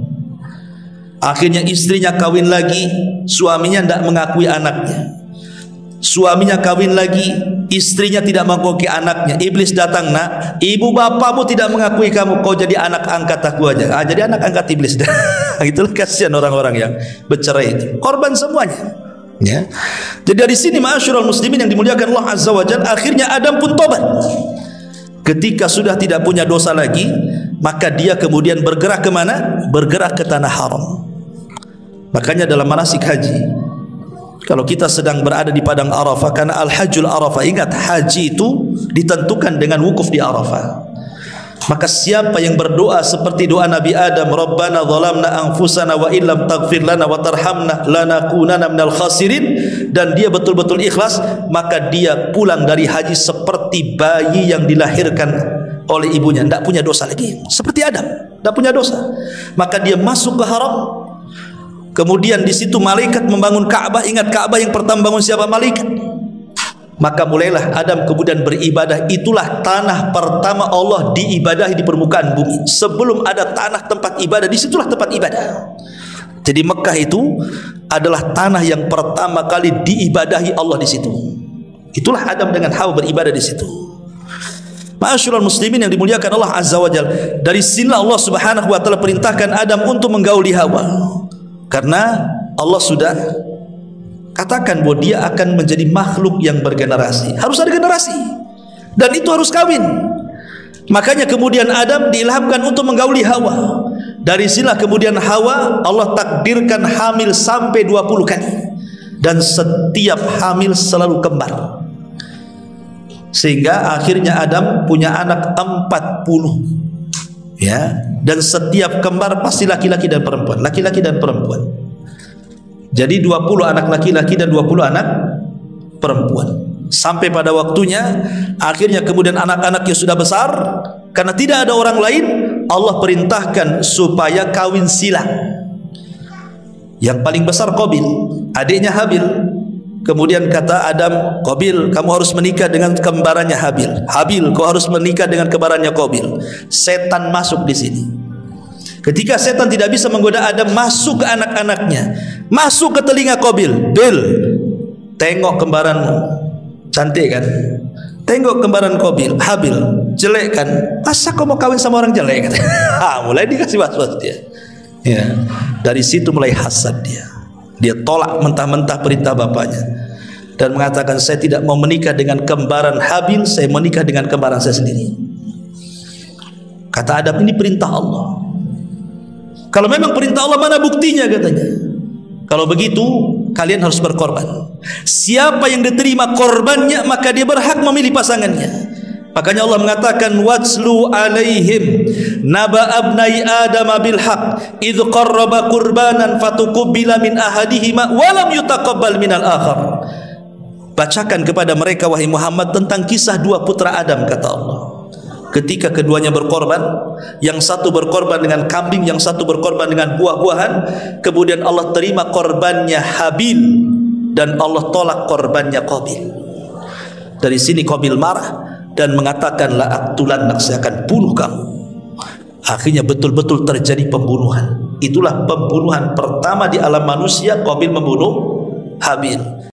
Akhirnya istrinya kawin lagi, suaminya tidak mengakui anaknya. Suaminya kawin lagi, istrinya tidak mengakui anaknya. Iblis datang, nak, ibu bapakmu tidak mengakui kamu, kau jadi anak angkat aku aja. Jadi anak angkat iblis. Itulah kasihan orang-orang yang bercerai itu, korban semuanya. Ya. Jadi dari sini ma'asyiral muslimin yang dimuliakan Allah Azza wa Jalla, akhirnya Adam pun tobat. Ketika sudah tidak punya dosa lagi, maka dia kemudian bergerak ke mana? Bergerak ke tanah haram. Makanya dalam manasik haji, kalau kita sedang berada di padang Arafah, karena al-hajjul Arafah, ingat haji itu ditentukan dengan wukuf di Arafah. Maka siapa yang berdoa seperti doa Nabi Adam, Rabbana zalamna anfusana wa illam taghfir lana wa tarhamna lanakunanna minal khasirin, dan dia betul-betul ikhlas, maka dia pulang dari haji seperti bayi yang dilahirkan oleh ibunya, tidak punya dosa lagi, seperti Adam, tidak punya dosa. Maka dia masuk ke haram. Kemudian di situ malaikat membangun Ka'bah. Ingat, Ka'bah yang pertama bangun siapa? Malaikat. Maka mulailah Adam kemudian beribadah. Itulah tanah pertama Allah diibadahi di permukaan bumi. Sebelum ada tanah tempat ibadah, disitulah tempat ibadah. Jadi Mekah itu adalah tanah yang pertama kali diibadahi Allah di situ. Itulah Adam dengan Hawa beribadah di situ. Ma'asyiral muslimin yang dimuliakan Allah Azza wa Jalla, dari sinilah Allah Subhanahu wa taala perintahkan Adam untuk menggauli Hawa. Karena Allah sudah katakan bahwa dia akan menjadi makhluk yang bergenerasi, harus ada generasi, dan itu harus kawin. Makanya kemudian Adam diilhamkan untuk menggauli Hawa. Dari sinilah kemudian Hawa Allah takdirkan hamil sampai 20 kali, dan setiap hamil selalu kembar, sehingga akhirnya Adam punya anak 40, ya, dan setiap kembar pasti laki-laki dan perempuan, laki-laki dan perempuan. Jadi 20 anak laki-laki dan 20 anak perempuan. Sampai pada waktunya, akhirnya kemudian anak-anaknya sudah besar. Karena tidak ada orang lain, Allah perintahkan supaya kawin silang. Yang paling besar Qabil, adiknya Habil. Kemudian kata Adam, Qabil, kamu harus menikah dengan kembarannya Habil. Habil, kau harus menikah dengan kembarannya Qabil. Setan masuk di sini. Ketika setan tidak bisa menggoda Adam, masuk ke anak-anaknya, masuk ke telinga Qabil. Bil, tengok kembaranmu, cantik kan? Tengok kembaran Habil, jelek kan? Masa kau mau kawin sama orang jelek? Mulai dikasih was-was dia. Ya, dari situ mulai hasad dia. Dia tolak mentah-mentah perintah bapaknya dan mengatakan, saya tidak mau menikah dengan kembaran Habil, saya menikah dengan kembaran saya sendiri. Kata Adam, ini perintah Allah. Kalau memang perintah Allah, mana buktinya katanya? Kalau begitu kalian harus berkorban. Siapa yang diterima korbannya, maka dia berhak memilih pasangannya. Makanya Allah mengatakan, watslu alaihim naba abnai adam bil haq idh qarraba qurbanan fatuqbila min ahadihima wa lam yutaqabbal minal akhar. Bacakan kepada mereka wahai Muhammad tentang kisah dua putra Adam, kata Allah. Ketika keduanya berkorban, yang satu berkorban dengan kambing, yang satu berkorban dengan buah-buahan, kemudian Allah terima korbannya Habil dan Allah tolak korbannya Qabil. Dari sini Qabil marah dan mengatakan, la aqtulannak, saya akan bunuh kamu. Akhirnya betul-betul terjadi pembunuhan. Itulah pembunuhan pertama di alam manusia, Qabil membunuh Habil.